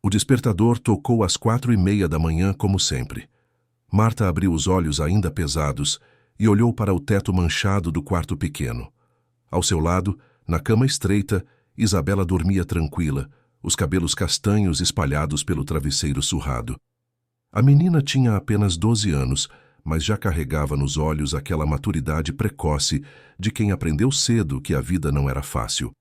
O despertador tocou às 4:30 da manhã, como sempre. Marta abriu os olhos ainda pesados e olhou para o teto manchado do quarto pequeno. Ao seu lado, na cama estreita, Isabela dormia tranquila, os cabelos castanhos espalhados pelo travesseiro surrado. A menina tinha apenas 12 anos, mas já carregava nos olhos aquela maturidade precoce de quem aprendeu cedo que a vida não era fácil.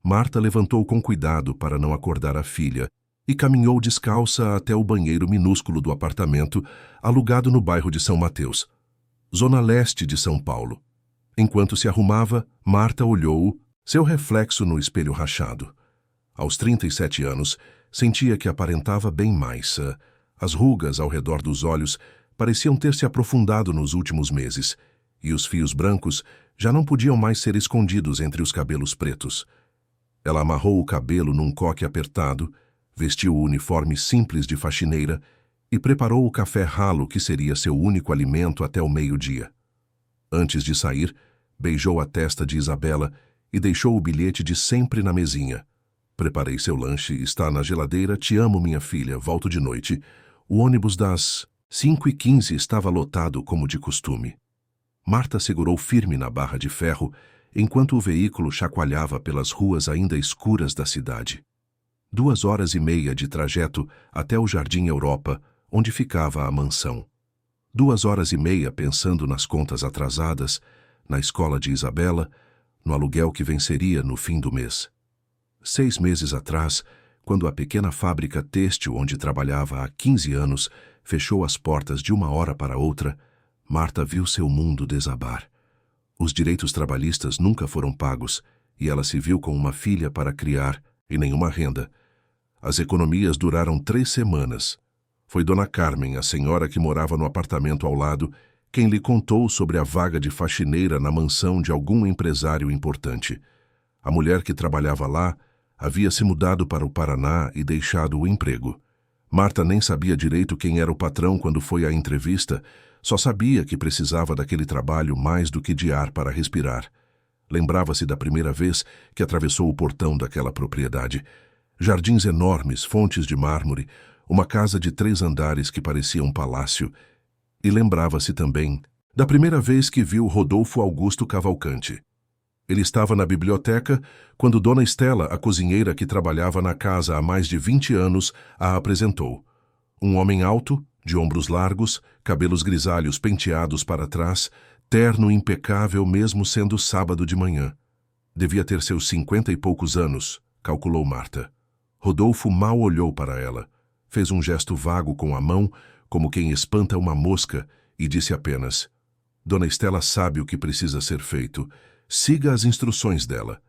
Marta levantou com cuidado para não acordar a filha e caminhou descalça até o banheiro minúsculo do apartamento, alugado no bairro de São Mateus, zona leste de São Paulo. Enquanto se arrumava, Marta olhou seu reflexo no espelho rachado. Aos 37 anos, sentia que aparentava bem mais. As rugas ao redor dos olhos pareciam ter se aprofundado nos últimos meses, e os fios brancos já não podiam mais ser escondidos entre os cabelos pretos. Ela amarrou o cabelo num coque apertado, vestiu o uniforme simples de faxineira e preparou o café ralo que seria seu único alimento até o meio-dia. Antes de sair, beijou a testa de Isabela e deixou o bilhete de sempre na mesinha. Preparei seu lanche, está na geladeira, te amo, minha filha, volto de noite. O ônibus das 5:15 estava lotado como de costume. Marta segurou firme na barra de ferro enquanto o veículo chacoalhava pelas ruas ainda escuras da cidade. 2h30 de trajeto até o Jardim Europa, onde ficava a mansão. 2h30 pensando nas contas atrasadas, na escola de Isabela, no aluguel que venceria no fim do mês. 6 meses atrás, quando a pequena fábrica têxtil onde trabalhava há 15 anos fechou as portas de uma hora para outra, Marta viu seu mundo desabar. Os direitos trabalhistas nunca foram pagos e ela se viu com uma filha para criar e nenhuma renda. As economias duraram 3 semanas. Foi Dona Carmen, a senhora que morava no apartamento ao lado, quem lhe contou sobre a vaga de faxineira na mansão de algum empresário importante. A mulher que trabalhava lá havia se mudado para o Paraná e deixado o emprego. Marta nem sabia direito quem era o patrão quando foi à entrevista, só sabia que precisava daquele trabalho mais do que de ar para respirar. Lembrava-se da primeira vez que atravessou o portão daquela propriedade. Jardins enormes, fontes de mármore, uma casa de 3 andares que parecia um palácio. E lembrava-se também da primeira vez que viu Rodolfo Augusto Cavalcante. Ele estava na biblioteca quando Dona Estela, a cozinheira que trabalhava na casa há mais de 20 anos, a apresentou. Um homem alto, de ombros largos, cabelos grisalhos penteados para trás, terno impecável mesmo sendo sábado de manhã. Devia ter seus 50 e poucos anos, calculou Marta. Rodolfo mal olhou para ela. Fez um gesto vago com a mão, como quem espanta uma mosca, e disse apenas: Dona Estela sabe o que precisa ser feito. Siga as instruções dela.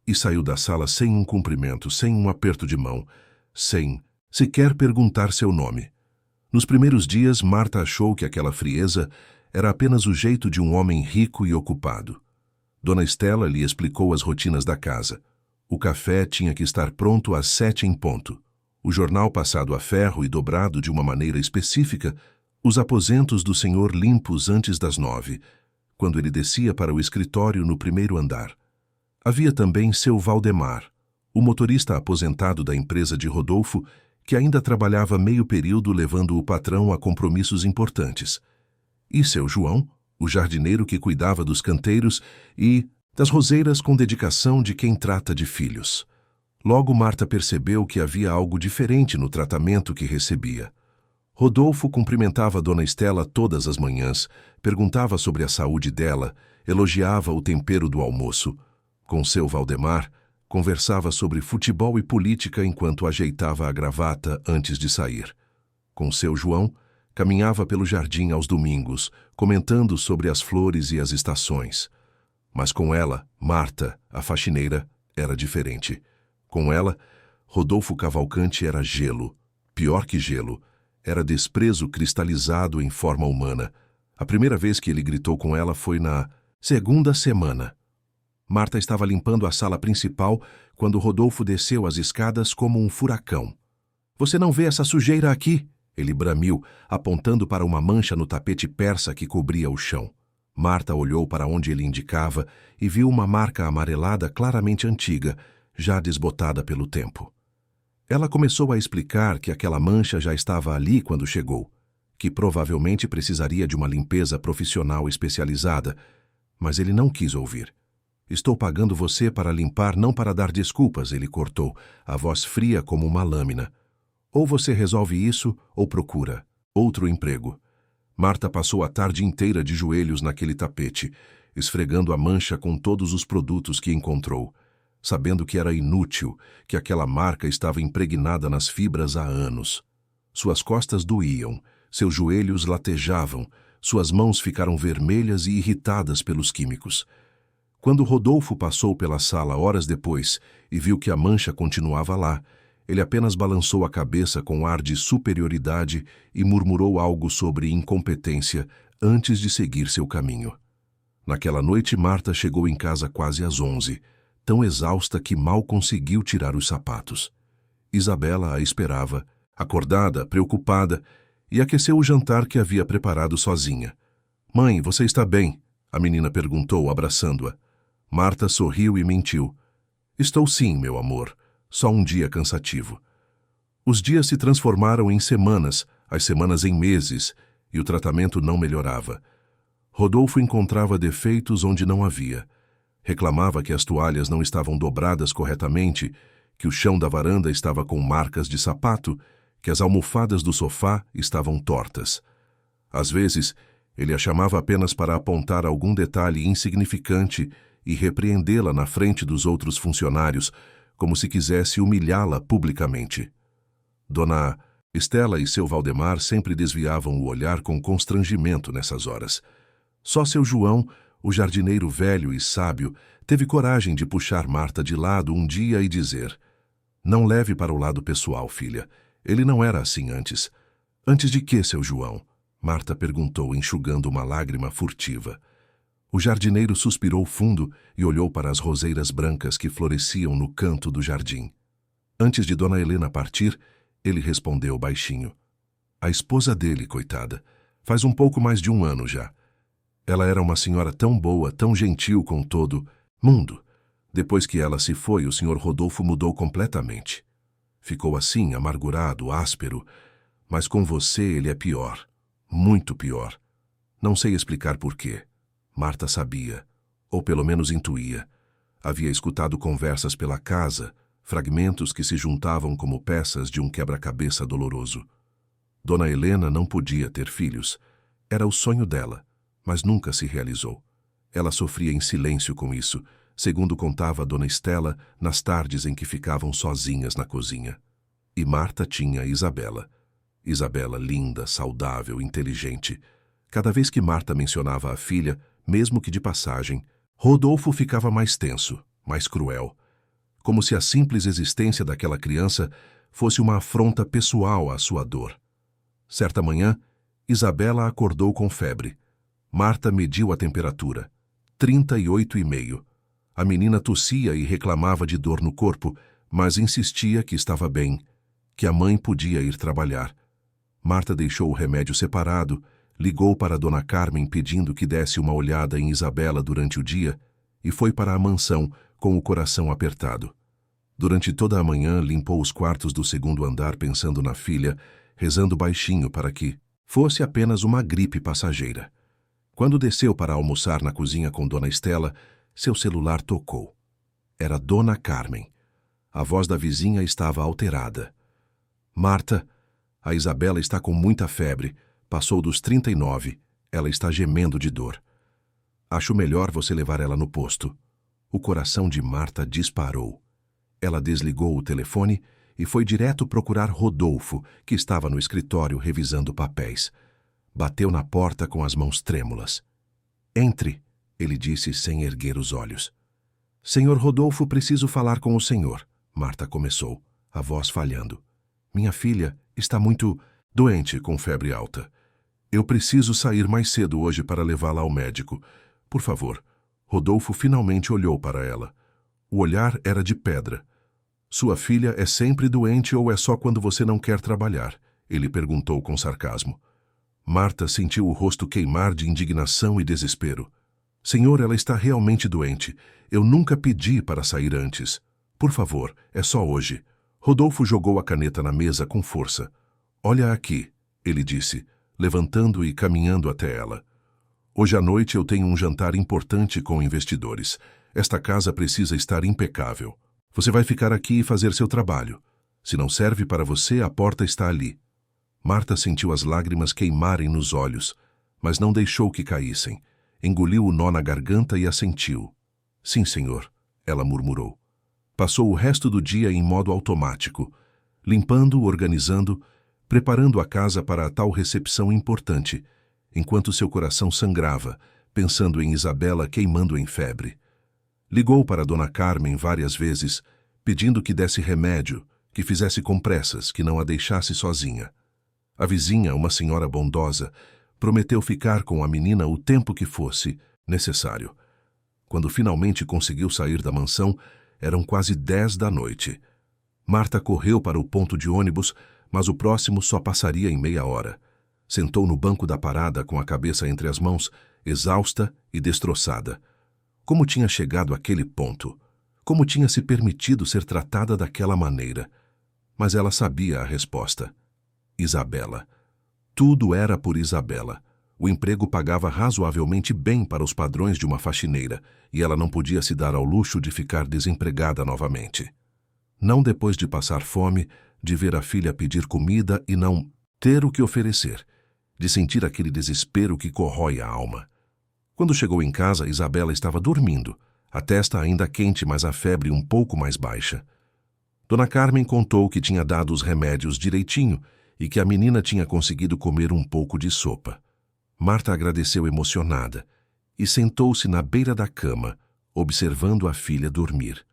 E saiu da sala sem um cumprimento, sem um aperto de mão, sem sequer perguntar seu nome. Nos primeiros dias, Marta achou que aquela frieza era apenas o jeito de um homem rico e ocupado. Dona Estela lhe explicou as rotinas da casa. O café tinha que estar pronto às 7 em ponto. O jornal passado a ferro e dobrado de uma maneira específica, os aposentos do senhor limpos antes das 9, quando ele descia para o escritório no primeiro andar. Havia também seu Valdemar, o motorista aposentado da empresa de Rodolfo, que ainda trabalhava meio período levando o patrão a compromissos importantes. E seu João, o jardineiro que cuidava dos canteiros e das roseiras com dedicação de quem trata de filhos. Logo Marta percebeu que havia algo diferente no tratamento que recebia. Rodolfo cumprimentava Dona Estela todas as manhãs, perguntava sobre a saúde dela, elogiava o tempero do almoço. Com seu Valdemar, conversava sobre futebol e política enquanto ajeitava a gravata antes de sair. Com seu João, caminhava pelo jardim aos domingos, comentando sobre as flores e as estações. Mas com ela, Marta, a faxineira, era diferente. Com ela, Rodolfo Cavalcante era gelo. Pior que gelo, era desprezo cristalizado em forma humana. A primeira vez que ele gritou com ela foi na 2ª semana. Marta estava limpando a sala principal quando Rodolfo desceu as escadas como um furacão. Você não vê essa sujeira aqui? Ele bramiu, apontando para uma mancha no tapete persa que cobria o chão. Marta olhou para onde ele indicava e viu uma marca amarelada claramente antiga, já desbotada pelo tempo. Ela começou a explicar que aquela mancha já estava ali quando chegou, que provavelmente precisaria de uma limpeza profissional especializada, mas ele não quis ouvir. Estou pagando você para limpar, não para dar desculpas, ele cortou, a voz fria como uma lâmina. Ou você resolve isso, ou procura outro emprego. Marta passou a tarde inteira de joelhos naquele tapete, esfregando a mancha com todos os produtos que encontrou, sabendo que era inútil, que aquela marca estava impregnada nas fibras há anos. Suas costas doíam, seus joelhos latejavam, suas mãos ficaram vermelhas e irritadas pelos químicos. Quando Rodolfo passou pela sala horas depois e viu que a mancha continuava lá, ele apenas balançou a cabeça com ar de superioridade e murmurou algo sobre incompetência antes de seguir seu caminho. Naquela noite, Marta chegou em casa quase às 11, tão exausta que mal conseguiu tirar os sapatos. Isabela a esperava, acordada, preocupada, e aqueceu o jantar que havia preparado sozinha. "Mãe, você está bem?" a menina perguntou, abraçando-a. Marta sorriu e mentiu. "Estou sim, meu amor. Só um dia cansativo." Os dias se transformaram em semanas, as semanas em meses, e o tratamento não melhorava. Rodolfo encontrava defeitos onde não havia. Reclamava que as toalhas não estavam dobradas corretamente, que o chão da varanda estava com marcas de sapato, que as almofadas do sofá estavam tortas. Às vezes, ele a chamava apenas para apontar algum detalhe insignificante e repreendê-la na frente dos outros funcionários, como se quisesse humilhá-la publicamente. Dona Estela e seu Valdemar sempre desviavam o olhar com constrangimento nessas horas. Só seu João, o jardineiro velho e sábio, teve coragem de puxar Marta de lado um dia e dizer: "Não leve para o lado pessoal, filha. Ele não era assim antes." "Antes de quê, seu João?" Marta perguntou, enxugando uma lágrima furtiva. O jardineiro suspirou fundo e olhou para as roseiras brancas que floresciam no canto do jardim. Antes de Dona Helena partir, ele respondeu baixinho: "A esposa dele, coitada. Faz um pouco mais de 1 ano já. Ela era uma senhora tão boa, tão gentil com todo mundo. Depois que ela se foi, o senhor Rodolfo mudou completamente. Ficou assim, amargurado, áspero. Mas com você ele é pior. Muito pior. Não sei explicar por quê." Marta sabia, ou pelo menos intuía. Havia escutado conversas pela casa, fragmentos que se juntavam como peças de um quebra-cabeça doloroso. Dona Helena não podia ter filhos. Era o sonho dela, mas nunca se realizou. Ela sofria em silêncio com isso, segundo contava Dona Estela nas tardes em que ficavam sozinhas na cozinha. E Marta tinha Isabela. Isabela linda, saudável, inteligente. Cada vez que Marta mencionava a filha, mesmo que de passagem, Rodolfo ficava mais tenso, mais cruel. Como se a simples existência daquela criança fosse uma afronta pessoal à sua dor. Certa manhã, Isabela acordou com febre. Marta mediu a temperatura. 38,5. A menina tossia e reclamava de dor no corpo, mas insistia que estava bem, que a mãe podia ir trabalhar. Marta deixou o remédio separado, ligou para Dona Carmen pedindo que desse uma olhada em Isabela durante o dia e foi para a mansão com o coração apertado. Durante toda a manhã limpou os quartos do 2º andar pensando na filha, rezando baixinho para que fosse apenas uma gripe passageira. Quando desceu para almoçar na cozinha com Dona Estela, seu celular tocou. Era Dona Carmen. A voz da vizinha estava alterada. "Marta, a Isabela está com muita febre. Passou dos 39. Ela está gemendo de dor. Acho melhor você levar ela no posto." O coração de Marta disparou. Ela desligou o telefone e foi direto procurar Rodolfo, que estava no escritório revisando papéis. Bateu na porta com as mãos trêmulas. "Entre", ele disse sem erguer os olhos. "Senhor Rodolfo, preciso falar com o senhor", Marta começou, a voz falhando. "Minha filha está muito doente com febre alta. Eu preciso sair mais cedo hoje para levá-la ao médico. Por favor." Rodolfo finalmente olhou para ela. O olhar era de pedra. "Sua filha é sempre doente ou é só quando você não quer trabalhar?" ele perguntou com sarcasmo. Marta sentiu o rosto queimar de indignação e desespero. "Senhor, ela está realmente doente. Eu nunca pedi para sair antes. Por favor, é só hoje." Rodolfo jogou a caneta na mesa com força. Olha aqui, ele disse, levantando e caminhando até ela. Hoje à noite eu tenho um jantar importante com investidores. Esta casa precisa estar impecável. Você vai ficar aqui e fazer seu trabalho. Se não serve para você, a porta está ali. Marta sentiu as lágrimas queimarem nos olhos, mas não deixou que caíssem. Engoliu o nó na garganta e assentiu. Sim, senhor, ela murmurou. Passou o resto do dia em modo automático, limpando, organizando, preparando a casa para a tal recepção importante, enquanto seu coração sangrava, pensando em Isabela queimando em febre. Ligou para Dona Carmen várias vezes, pedindo que desse remédio, que fizesse compressas, que não a deixasse sozinha. A vizinha, uma senhora bondosa, prometeu ficar com a menina o tempo que fosse necessário. Quando finalmente conseguiu sair da mansão, eram quase 10 da noite. Marta correu para o ponto de ônibus, mas o próximo só passaria em meia hora. Sentou no banco da parada com a cabeça entre as mãos, exausta e destroçada. Como tinha chegado àquele ponto? Como tinha se permitido ser tratada daquela maneira? Mas ela sabia a resposta. Isabela. Tudo era por Isabela. O emprego pagava razoavelmente bem para os padrões de uma faxineira, e ela não podia se dar ao luxo de ficar desempregada novamente. Não depois de passar fome, de ver a filha pedir comida e não ter o que oferecer, de sentir aquele desespero que corrói a alma. Quando chegou em casa, Isabela estava dormindo, a testa ainda quente, mas a febre um pouco mais baixa. Dona Carmen contou que tinha dado os remédios direitinho e que a menina tinha conseguido comer um pouco de sopa. Marta agradeceu emocionada e sentou-se na beira da cama, observando a filha dormir.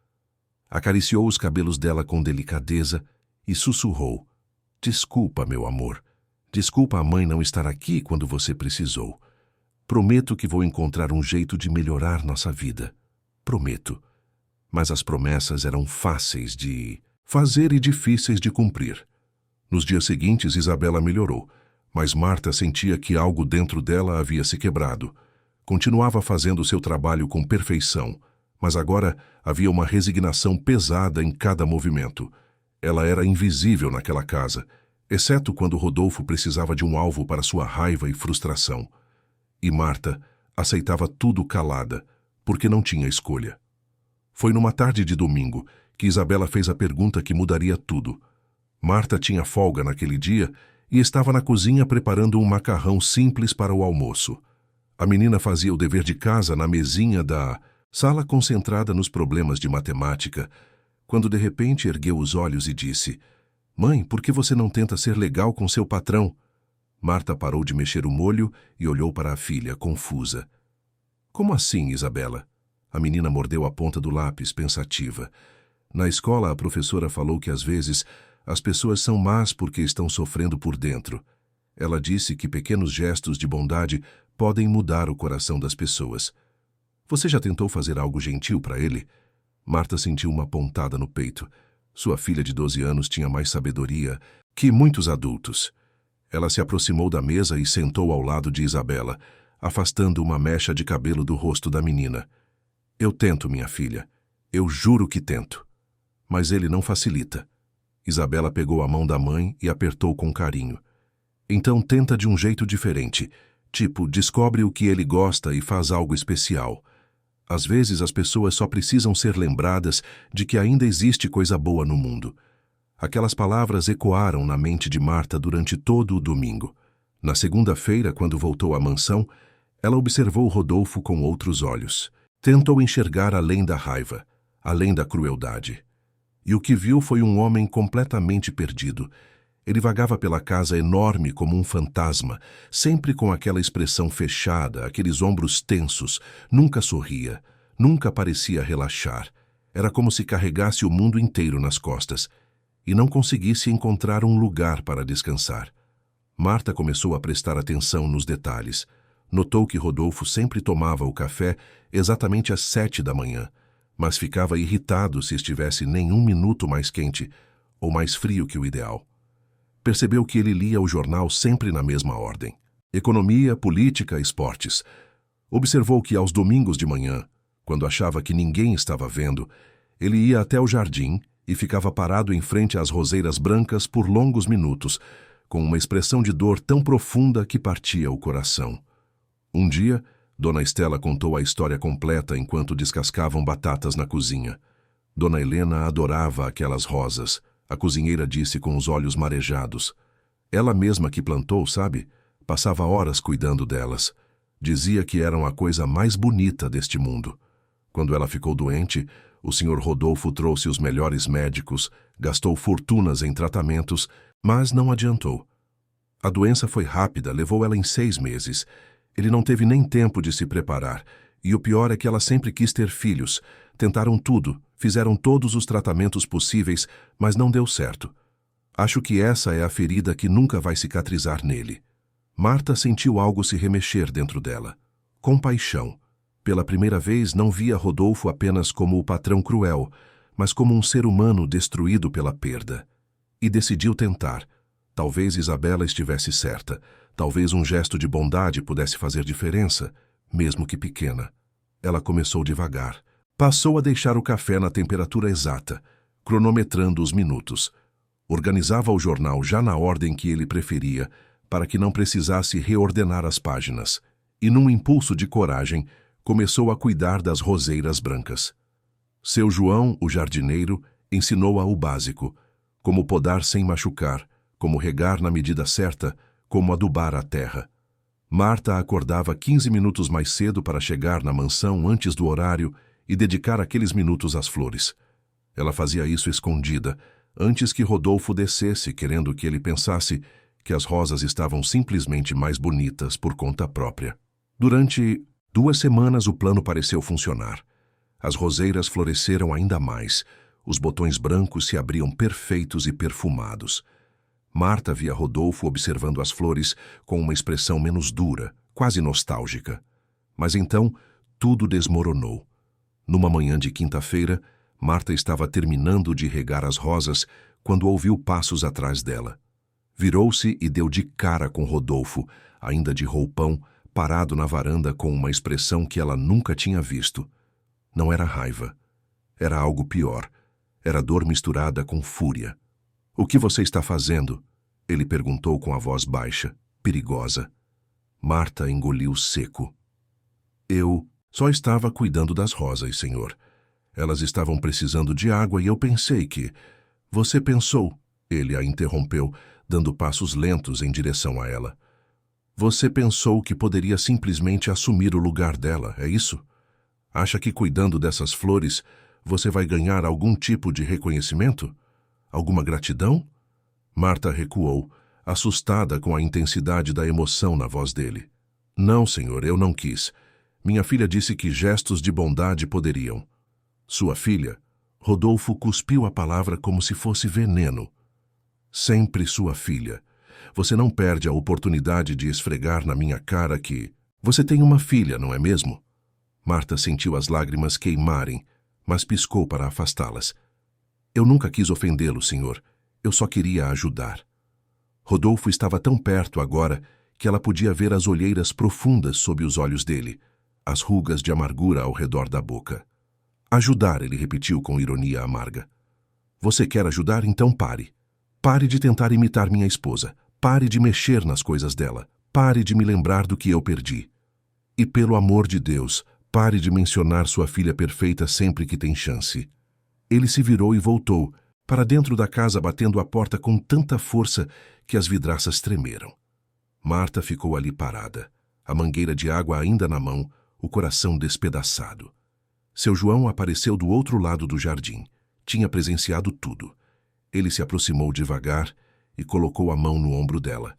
Acariciou os cabelos dela com delicadeza e sussurrou: Desculpa, meu amor. Desculpa a mãe não estar aqui quando você precisou. Prometo que vou encontrar um jeito de melhorar nossa vida. Prometo. Mas as promessas eram fáceis de fazer e difíceis de cumprir. Nos dias seguintes, Isabela melhorou, mas Marta sentia que algo dentro dela havia se quebrado. Continuava fazendo seu trabalho com perfeição, mas agora havia uma resignação pesada em cada movimento. Ela era invisível naquela casa, exceto quando Rodolfo precisava de um alvo para sua raiva e frustração. E Marta aceitava tudo calada, porque não tinha escolha. Foi numa tarde de domingo que Isabela fez a pergunta que mudaria tudo. Marta tinha folga naquele dia e estava na cozinha preparando um macarrão simples para o almoço. A menina fazia o dever de casa na mesinha da sala, concentrada nos problemas de matemática, quando de repente ergueu os olhos e disse: Mãe, por que você não tenta ser legal com seu patrão? Marta parou de mexer o molho e olhou para a filha, confusa. Como assim, Isabela? A menina mordeu a ponta do lápis, pensativa. Na escola, a professora falou que às vezes as pessoas são más porque estão sofrendo por dentro. Ela disse que pequenos gestos de bondade podem mudar o coração das pessoas. Você já tentou fazer algo gentil para ele? Marta sentiu uma pontada no peito. Sua filha de 12 anos tinha mais sabedoria que muitos adultos. Ela se aproximou da mesa e sentou ao lado de Isabela, afastando uma mecha de cabelo do rosto da menina. Eu tento, minha filha. Eu juro que tento. Mas ele não facilita. Isabela pegou a mão da mãe e apertou com carinho. Então tenta de um jeito diferente. Tipo, descobre o que ele gosta e faz algo especial. Às vezes as pessoas só precisam ser lembradas de que ainda existe coisa boa no mundo. Aquelas palavras ecoaram na mente de Marta durante todo o domingo. Na segunda-feira, quando voltou à mansão, ela observou Rodolfo com outros olhos. Tentou enxergar além da raiva, além da crueldade. E o que viu foi um homem completamente perdido. Ele vagava pela casa enorme como um fantasma, sempre com aquela expressão fechada, aqueles ombros tensos, nunca sorria, nunca parecia relaxar. Era como se carregasse o mundo inteiro nas costas e não conseguisse encontrar um lugar para descansar. Marta começou a prestar atenção nos detalhes. Notou que Rodolfo sempre tomava o café exatamente às 7 da manhã, mas ficava irritado se estivesse nem um minuto mais quente ou mais frio que o ideal. Percebeu que ele lia o jornal sempre na mesma ordem: economia, política, esportes. Observou que aos domingos de manhã, quando achava que ninguém estava vendo, ele ia até o jardim e ficava parado em frente às roseiras brancas por longos minutos, com uma expressão de dor tão profunda que partia o coração. Um dia, Dona Estela contou a história completa enquanto descascavam batatas na cozinha. Dona Helena adorava aquelas rosas, a cozinheira disse com os olhos marejados. Ela mesma que plantou, sabe? Passava horas cuidando delas. Dizia que eram a coisa mais bonita deste mundo. Quando ela ficou doente, o Sr. Rodolfo trouxe os melhores médicos, gastou fortunas em tratamentos, mas não adiantou. A doença foi rápida, levou ela em 6 meses. Ele não teve nem tempo de se preparar. E o pior é que ela sempre quis ter filhos. Tentaram tudo, fizeram todos os tratamentos possíveis, mas não deu certo. Acho que essa é a ferida que nunca vai cicatrizar nele. Marta sentiu algo se remexer dentro dela. Compaixão. Pela primeira vez não via Rodolfo apenas como o patrão cruel, mas como um ser humano destruído pela perda. E decidiu tentar. Talvez Isabela estivesse certa. Talvez um gesto de bondade pudesse fazer diferença, mesmo que pequena. Ela começou devagar. Passou a deixar o café na temperatura exata, cronometrando os minutos. Organizava o jornal já na ordem que ele preferia, para que não precisasse reordenar as páginas. E num impulso de coragem, começou a cuidar das roseiras brancas. Seu João, o jardineiro, ensinou-a o básico, como podar sem machucar, como regar na medida certa, como adubar a terra. Marta acordava 15 minutos mais cedo para chegar na mansão antes do horário e dedicar aqueles minutos às flores. Ela fazia isso escondida, antes que Rodolfo descesse, querendo que ele pensasse que as rosas estavam simplesmente mais bonitas por conta própria. Durante 2 semanas o plano pareceu funcionar. As roseiras floresceram ainda mais, os botões brancos se abriam perfeitos e perfumados. Marta via Rodolfo observando as flores com uma expressão menos dura, quase nostálgica. Mas então, tudo desmoronou. Numa manhã de quinta-feira, Marta estava terminando de regar as rosas quando ouviu passos atrás dela. Virou-se e deu de cara com Rodolfo, ainda de roupão, parado na varanda com uma expressão que ela nunca tinha visto. Não era raiva. Era algo pior. Era dor misturada com fúria. "O que você está fazendo?" Ele perguntou com a voz baixa, perigosa. Marta engoliu seco. "Eu só estava cuidando das rosas, senhor. Elas estavam precisando de água e eu pensei que..." "Você pensou?" Ele a interrompeu, dando passos lentos em direção a ela. "Você pensou que poderia simplesmente assumir o lugar dela, é isso? Acha que cuidando dessas flores você vai ganhar algum tipo de reconhecimento? Alguma gratidão?" Marta recuou, assustada com a intensidade da emoção na voz dele. "Não, senhor, eu não quis. Minha filha disse que gestos de bondade poderiam." "Sua filha?" Rodolfo cuspiu a palavra como se fosse veneno. "Sempre sua filha. Você não perde a oportunidade de esfregar na minha cara que... Você tem uma filha, não é mesmo?" Marta sentiu as lágrimas queimarem, mas piscou para afastá-las. "Eu nunca quis ofendê-lo, senhor. Eu só queria ajudar." Rodolfo estava tão perto agora que ela podia ver as olheiras profundas sob os olhos dele, as rugas de amargura ao redor da boca. "Ajudar", ele repetiu com ironia amarga. "Você quer ajudar? Então pare. Pare de tentar imitar minha esposa. Pare de mexer nas coisas dela. Pare de me lembrar do que eu perdi. E pelo amor de Deus, pare de mencionar sua filha perfeita sempre que tem chance." Ele se virou e voltou, para dentro da casa batendo a porta com tanta força que as vidraças tremeram. Marta ficou ali parada, a mangueira de água ainda na mão, o coração despedaçado. Seu João apareceu do outro lado do jardim. Tinha presenciado tudo. Ele se aproximou devagar e colocou a mão no ombro dela.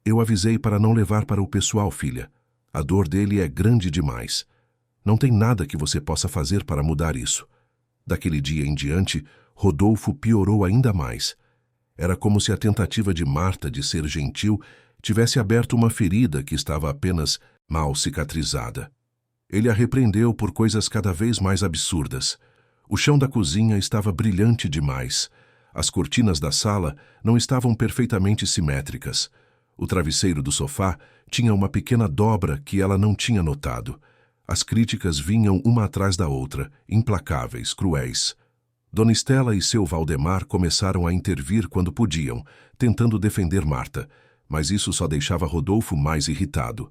"Eu avisei para não levar para o pessoal, filha. A dor dele é grande demais. Não tem nada que você possa fazer para mudar isso." Daquele dia em diante, Rodolfo piorou ainda mais. Era como se a tentativa de Marta de ser gentil tivesse aberto uma ferida que estava apenas mal cicatrizada. Ele a repreendeu por coisas cada vez mais absurdas. O chão da cozinha estava brilhante demais. As cortinas da sala não estavam perfeitamente simétricas. O travesseiro do sofá tinha uma pequena dobra que ela não tinha notado. As críticas vinham uma atrás da outra, implacáveis, cruéis. Dona Estela e seu Valdemar começaram a intervir quando podiam, tentando defender Marta, mas isso só deixava Rodolfo mais irritado.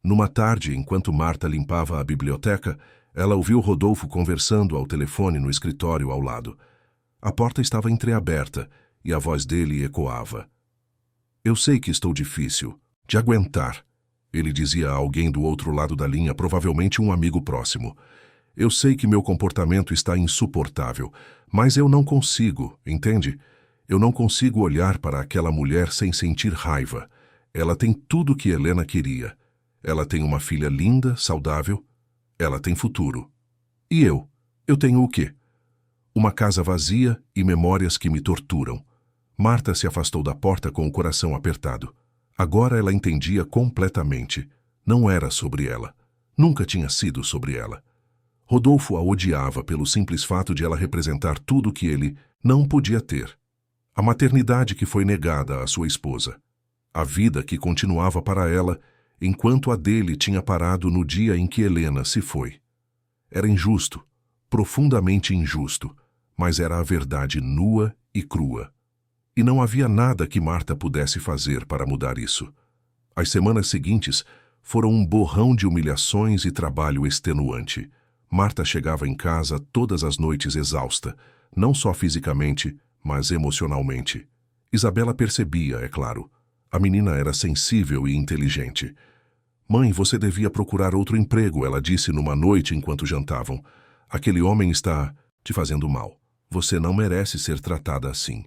Numa tarde, enquanto Marta limpava a biblioteca, ela ouviu Rodolfo conversando ao telefone no escritório ao lado. A porta estava entreaberta e a voz dele ecoava. Eu sei que estou difícil de aguentar, ele dizia a alguém do outro lado da linha, provavelmente um amigo próximo. Eu sei que meu comportamento está insuportável, mas eu não consigo, entende? Eu não consigo olhar para aquela mulher sem sentir raiva. Ela tem tudo o que Helena queria. Ela tem uma filha linda, saudável. Ela tem futuro. E eu? Eu tenho o quê? Uma casa vazia e memórias que me torturam. Marta se afastou da porta com o coração apertado. Agora ela entendia completamente. Não era sobre ela. Nunca tinha sido sobre ela. Rodolfo a odiava pelo simples fato de ela representar tudo que ele não podia ter. A maternidade que foi negada à sua esposa. A vida que continuava para ela, enquanto a dele tinha parado no dia em que Helena se foi. Era injusto, profundamente injusto, mas era a verdade nua e crua. E não havia nada que Marta pudesse fazer para mudar isso. As semanas seguintes foram um borrão de humilhações e trabalho extenuante. Marta chegava em casa todas as noites exausta, não só fisicamente, mas emocionalmente. Isabela percebia, é claro. A menina era sensível e inteligente. Mãe, você devia procurar outro emprego, ela disse numa noite enquanto jantavam. Aquele homem está te fazendo mal. Você não merece ser tratada assim.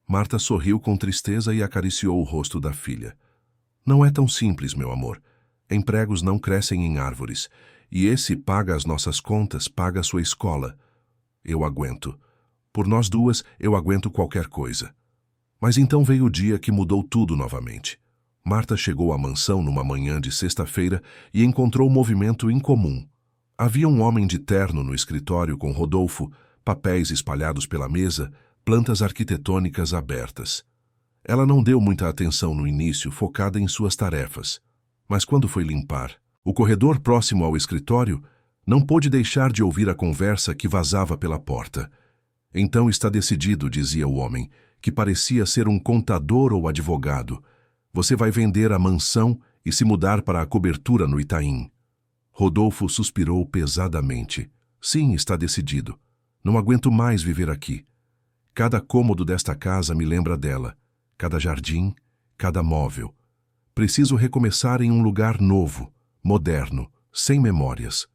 Marta sorriu com tristeza e acariciou o rosto da filha. Não é tão simples, meu amor. Empregos não crescem em árvores. E esse paga as nossas contas, paga a sua escola. Eu aguento. Por nós duas, eu aguento qualquer coisa. Mas então veio o dia que mudou tudo novamente. Marta chegou à mansão numa manhã de sexta-feira e encontrou um movimento incomum. Havia um homem de terno no escritório com Rodolfo, papéis espalhados pela mesa, plantas arquitetônicas abertas. Ela não deu muita atenção no início, focada em suas tarefas. Mas quando foi limpar o corredor próximo ao escritório, não pôde deixar de ouvir a conversa que vazava pela porta. Então está decidido, dizia o homem, que parecia ser um contador ou advogado. Você vai vender a mansão e se mudar para a cobertura no Itaim. Rodolfo suspirou pesadamente. Sim, está decidido. Não aguento mais viver aqui. Cada cômodo desta casa me lembra dela. Cada jardim, cada móvel. Preciso recomeçar em um lugar novo, moderno, sem memórias.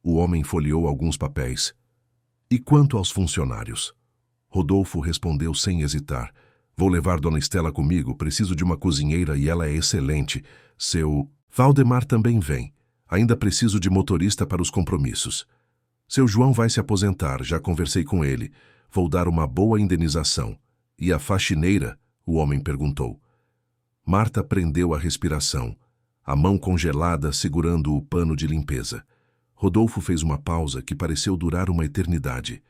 O homem folheou alguns papéis. E quanto aos funcionários? Rodolfo respondeu sem hesitar. Vou levar Dona Estela comigo, preciso de uma cozinheira e ela é excelente. Seu Valdemar também vem. Ainda preciso de motorista para os compromissos. Seu João vai se aposentar, já conversei com ele. Vou dar uma boa indenização. E a faxineira? O homem perguntou. Marta prendeu a respiração, a mão congelada segurando o pano de limpeza. Rodolfo fez uma pausa que pareceu durar uma eternidade.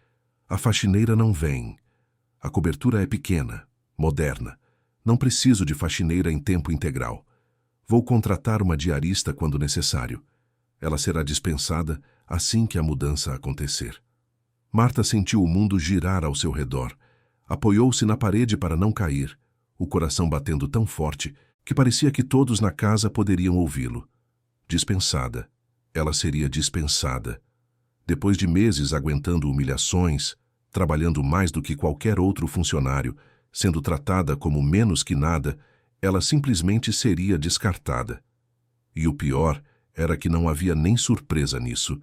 A faxineira não vem. A cobertura é pequena, moderna. Não preciso de faxineira em tempo integral. Vou contratar uma diarista quando necessário. Ela será dispensada assim que a mudança acontecer. Marta sentiu o mundo girar ao seu redor. Apoiou-se na parede para não cair, o coração batendo tão forte que parecia que todos na casa poderiam ouvi-lo. Dispensada. Ela seria dispensada. Depois de meses aguentando humilhações, trabalhando mais do que qualquer outro funcionário, sendo tratada como menos que nada, ela simplesmente seria descartada. E o pior era que não havia nem surpresa nisso.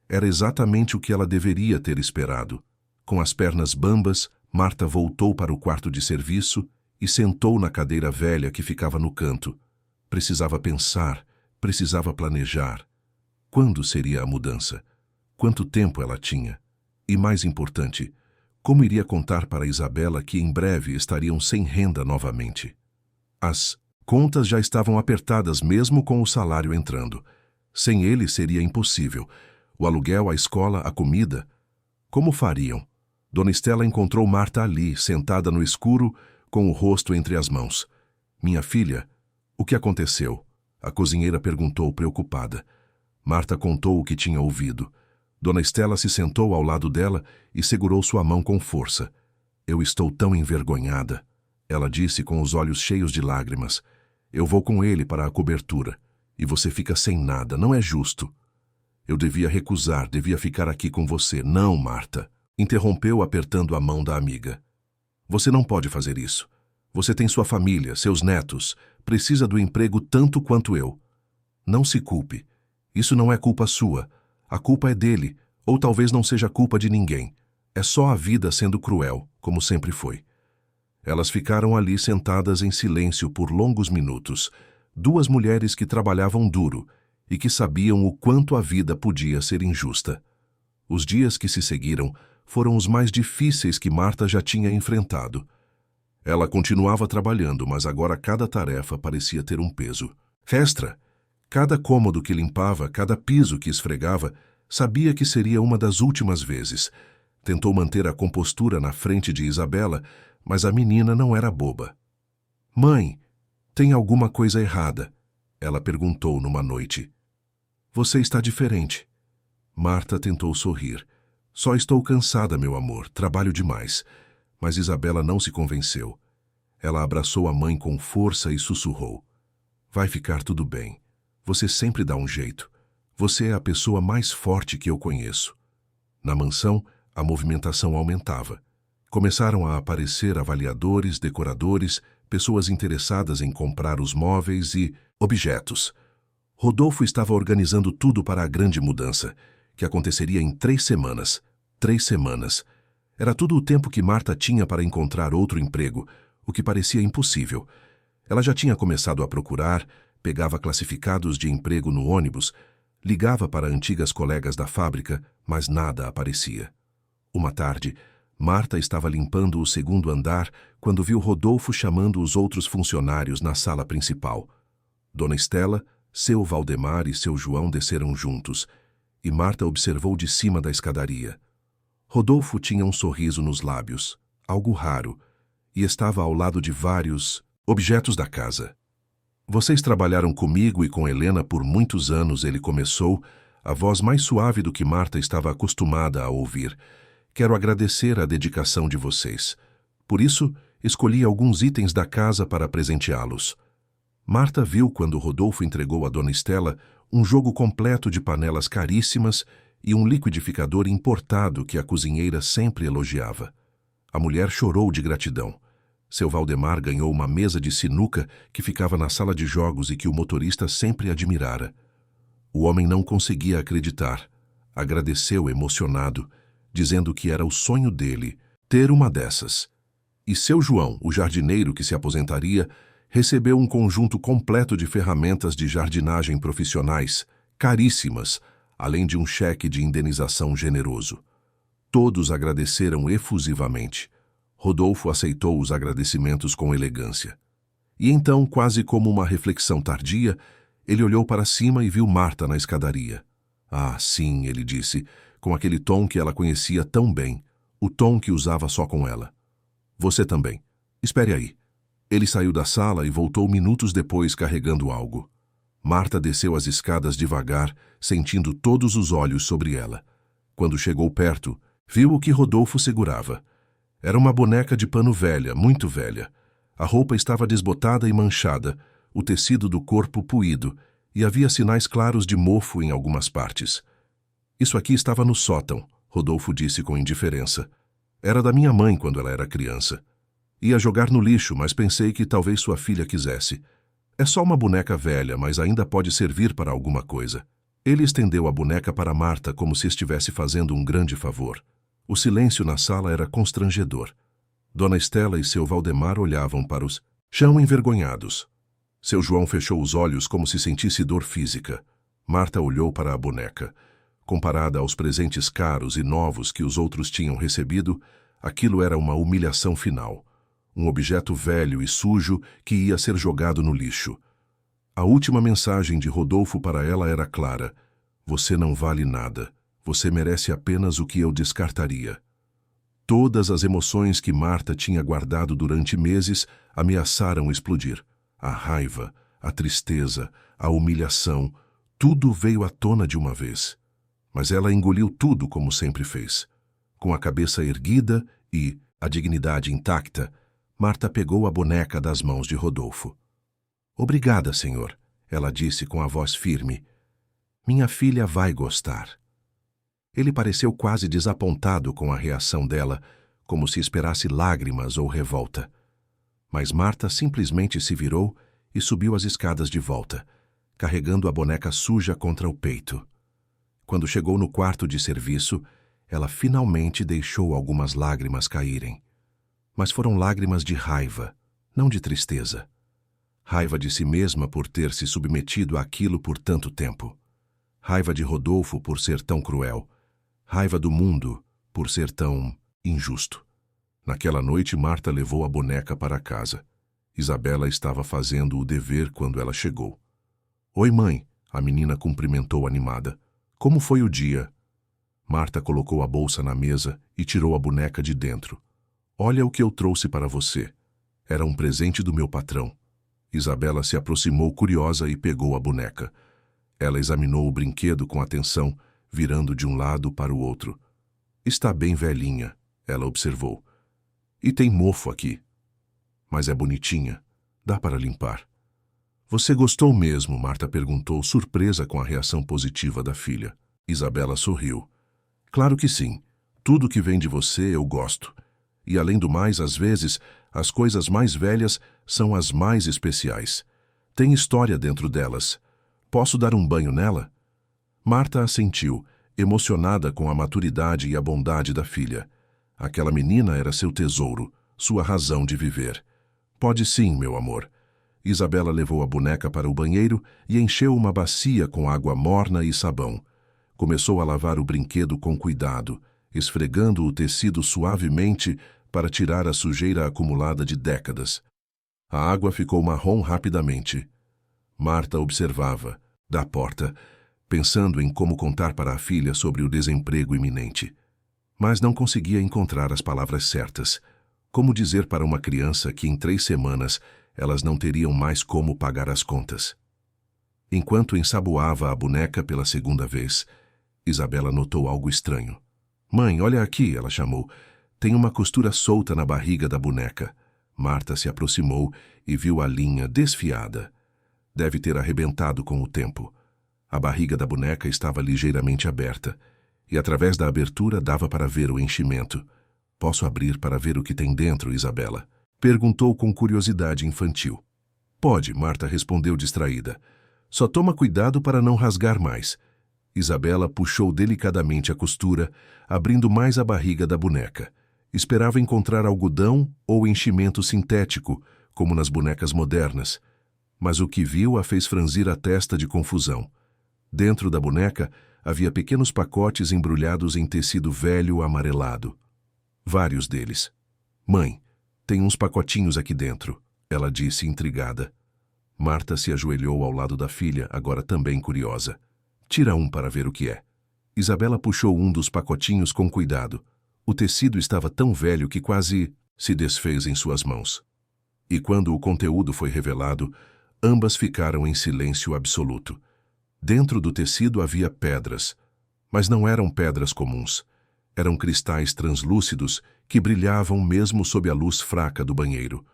Era exatamente o que ela deveria ter esperado. Com as pernas bambas, Marta voltou para o quarto de serviço e sentou na cadeira velha que ficava no canto. Precisava pensar, precisava planejar. Quando seria a mudança? Quanto tempo ela tinha? E mais importante, como iria contar para Isabela que em breve estariam sem renda novamente? As contas já estavam apertadas mesmo com o salário entrando. Sem ele seria impossível. O aluguel, a escola, a comida. Como fariam? Dona Estela encontrou Marta ali, sentada no escuro, com o rosto entre as mãos. Minha filha, o que aconteceu? A cozinheira perguntou preocupada. Marta contou o que tinha ouvido. Dona Estela se sentou ao lado dela e segurou sua mão com força. Eu estou tão envergonhada, ela disse com os olhos cheios de lágrimas. Eu vou com ele para a cobertura, e você fica sem nada, não é justo. Eu devia recusar, devia ficar aqui com você. Não, Marta, interrompeu apertando a mão da amiga. Você não pode fazer isso. Você tem sua família, seus netos, precisa do emprego tanto quanto eu. Não se culpe. Isso não é culpa sua. A culpa é dele, ou talvez não seja culpa de ninguém. É só a vida sendo cruel, como sempre foi. Elas ficaram ali sentadas em silêncio por longos minutos, duas mulheres que trabalhavam duro e que sabiam o quanto a vida podia ser injusta. Os dias que se seguiram foram os mais difíceis que Marta já tinha enfrentado. Ela continuava trabalhando, mas agora cada tarefa parecia ter um peso. Festra, cada cômodo que limpava, cada piso que esfregava, sabia que seria uma das últimas vezes. Tentou manter a compostura na frente de Isabela, mas a menina não era boba. Mãe, tem alguma coisa errada? Ela perguntou numa noite. Você está diferente. Marta tentou sorrir. Só estou cansada, meu amor, trabalho demais. Mas Isabela não se convenceu. Ela abraçou a mãe com força e sussurrou. Vai ficar tudo bem. Você sempre dá um jeito. Você é a pessoa mais forte que eu conheço. Na mansão, a movimentação aumentava. Começaram a aparecer avaliadores, decoradores, pessoas interessadas em comprar os móveis e objetos. Rodolfo estava organizando tudo para a grande mudança, que aconteceria em 3 semanas. 3 semanas. Era tudo o tempo que Marta tinha para encontrar outro emprego, o que parecia impossível. Ela já tinha começado a procurar, pegava classificados de emprego no ônibus, ligava para antigas colegas da fábrica, mas nada aparecia. Uma tarde, Marta estava limpando o 2º andar quando viu Rodolfo chamando os outros funcionários na sala principal. Dona Estela, seu Valdemar e seu João desceram juntos, e Marta observou de cima da escadaria. Rodolfo tinha um sorriso nos lábios, algo raro, e estava ao lado de vários objetos da casa. Vocês trabalharam comigo e com Helena por muitos anos, ele começou, a voz mais suave do que Marta estava acostumada a ouvir. Quero agradecer a dedicação de vocês. Por isso, escolhi alguns itens da casa para presenteá-los. Marta viu quando Rodolfo entregou a Dona Estela um jogo completo de panelas caríssimas e um liquidificador importado que a cozinheira sempre elogiava. A mulher chorou de gratidão. Seu Valdemar ganhou uma mesa de sinuca que ficava na sala de jogos e que o motorista sempre admirara. O homem não conseguia acreditar. Agradeceu emocionado, dizendo que era o sonho dele ter uma dessas. E seu João, o jardineiro que se aposentaria, recebeu um conjunto completo de ferramentas de jardinagem profissionais, caríssimas, além de um cheque de indenização generoso. Todos agradeceram efusivamente. Rodolfo aceitou os agradecimentos com elegância. E então, quase como uma reflexão tardia, ele olhou para cima e viu Marta na escadaria. Ah, sim, ele disse, com aquele tom que ela conhecia tão bem, o tom que usava só com ela. Você também. Espere aí. Ele saiu da sala e voltou minutos depois carregando algo. Marta desceu as escadas devagar, sentindo todos os olhos sobre ela. Quando chegou perto, viu o que Rodolfo segurava. Era uma boneca de pano velha, muito velha. A roupa estava desbotada e manchada, o tecido do corpo puído, e havia sinais claros de mofo em algumas partes. Isso aqui estava no sótão, Rodolfo disse com indiferença. Era da minha mãe quando ela era criança. Ia jogar no lixo, mas pensei que talvez sua filha quisesse. É só uma boneca velha, mas ainda pode servir para alguma coisa. Ele estendeu a boneca para Marta como se estivesse fazendo um grande favor. O silêncio na sala era constrangedor. Dona Estela e seu Valdemar olhavam para os chão envergonhados. Seu João fechou os olhos como se sentisse dor física. Marta olhou para a boneca. Comparada aos presentes caros e novos que os outros tinham recebido, aquilo era uma humilhação final. Um objeto velho e sujo que ia ser jogado no lixo. A última mensagem de Rodolfo para ela era clara. Você não vale nada. Você merece apenas o que eu descartaria. Todas as emoções que Marta tinha guardado durante meses ameaçaram explodir. A raiva, a tristeza, a humilhação, tudo veio à tona de uma vez. Mas ela engoliu tudo como sempre fez. Com a cabeça erguida e a dignidade intacta, Marta pegou a boneca das mãos de Rodolfo. Obrigada, senhor, ela disse com a voz firme. Minha filha vai gostar. Ele pareceu quase desapontado com a reação dela, como se esperasse lágrimas ou revolta. Mas Marta simplesmente se virou e subiu as escadas de volta, carregando a boneca suja contra o peito. Quando chegou no quarto de serviço, ela finalmente deixou algumas lágrimas caírem. Mas foram lágrimas de raiva, não de tristeza. Raiva de si mesma por ter se submetido àquilo por tanto tempo. Raiva de Rodolfo por ser tão cruel. Raiva do mundo por ser tão injusto. Naquela noite, Marta levou a boneca para casa. Isabela estava fazendo o dever quando ela chegou. Oi, mãe, a menina cumprimentou animada. Como foi o dia? Marta colocou a bolsa na mesa e tirou a boneca de dentro. Olha o que eu trouxe para você. Era um presente do meu patrão. Isabela se aproximou curiosa e pegou a boneca. Ela examinou o brinquedo com atenção, virando de um lado para o outro. Está bem velhinha, ela observou. E tem mofo aqui. Mas é bonitinha. Dá para limpar. Você gostou mesmo? Marta perguntou, surpresa com a reação positiva da filha. Isabela sorriu. Claro que sim. Tudo que vem de você eu gosto. E além do mais, às vezes, as coisas mais velhas são as mais especiais. Tem história dentro delas. Posso dar um banho nela? Marta assentiu, emocionada com a maturidade e a bondade da filha. Aquela menina era seu tesouro, sua razão de viver. Pode sim, meu amor. Isabela levou a boneca para o banheiro e encheu uma bacia com água morna e sabão. Começou a lavar o brinquedo com cuidado, esfregando o tecido suavemente para tirar a sujeira acumulada de décadas. A água ficou marrom rapidamente. Marta observava, da porta, pensando em como contar para a filha sobre o desemprego iminente. Mas não conseguia encontrar as palavras certas. Como dizer para uma criança que em 3 semanas elas não teriam mais como pagar as contas? Enquanto ensaboava a boneca pela segunda vez, Isabela notou algo estranho. Mãe, olha aqui, ela chamou. Tem uma costura solta na barriga da boneca. Marta se aproximou e viu a linha desfiada. Deve ter arrebentado com o tempo. A barriga da boneca estava ligeiramente aberta, e através da abertura dava para ver o enchimento. Posso abrir para ver o que tem dentro, Isabela? Perguntou com curiosidade infantil. Pode, Marta respondeu distraída. Só toma cuidado para não rasgar mais. Isabela puxou delicadamente a costura, abrindo mais a barriga da boneca. Esperava encontrar algodão ou enchimento sintético, como nas bonecas modernas. Mas o que viu a fez franzir a testa de confusão. Dentro da boneca havia pequenos pacotes embrulhados em tecido velho amarelado. Vários deles. Mãe, tem uns pacotinhos aqui dentro, ela disse intrigada. Marta se ajoelhou ao lado da filha, agora também curiosa. Tira um para ver o que é. Isabela puxou um dos pacotinhos com cuidado. O tecido estava tão velho que quase se desfez em suas mãos. E quando o conteúdo foi revelado, ambas ficaram em silêncio absoluto. Dentro do tecido havia pedras, mas não eram pedras comuns. Eram cristais translúcidos que brilhavam mesmo sob a luz fraca do banheiro.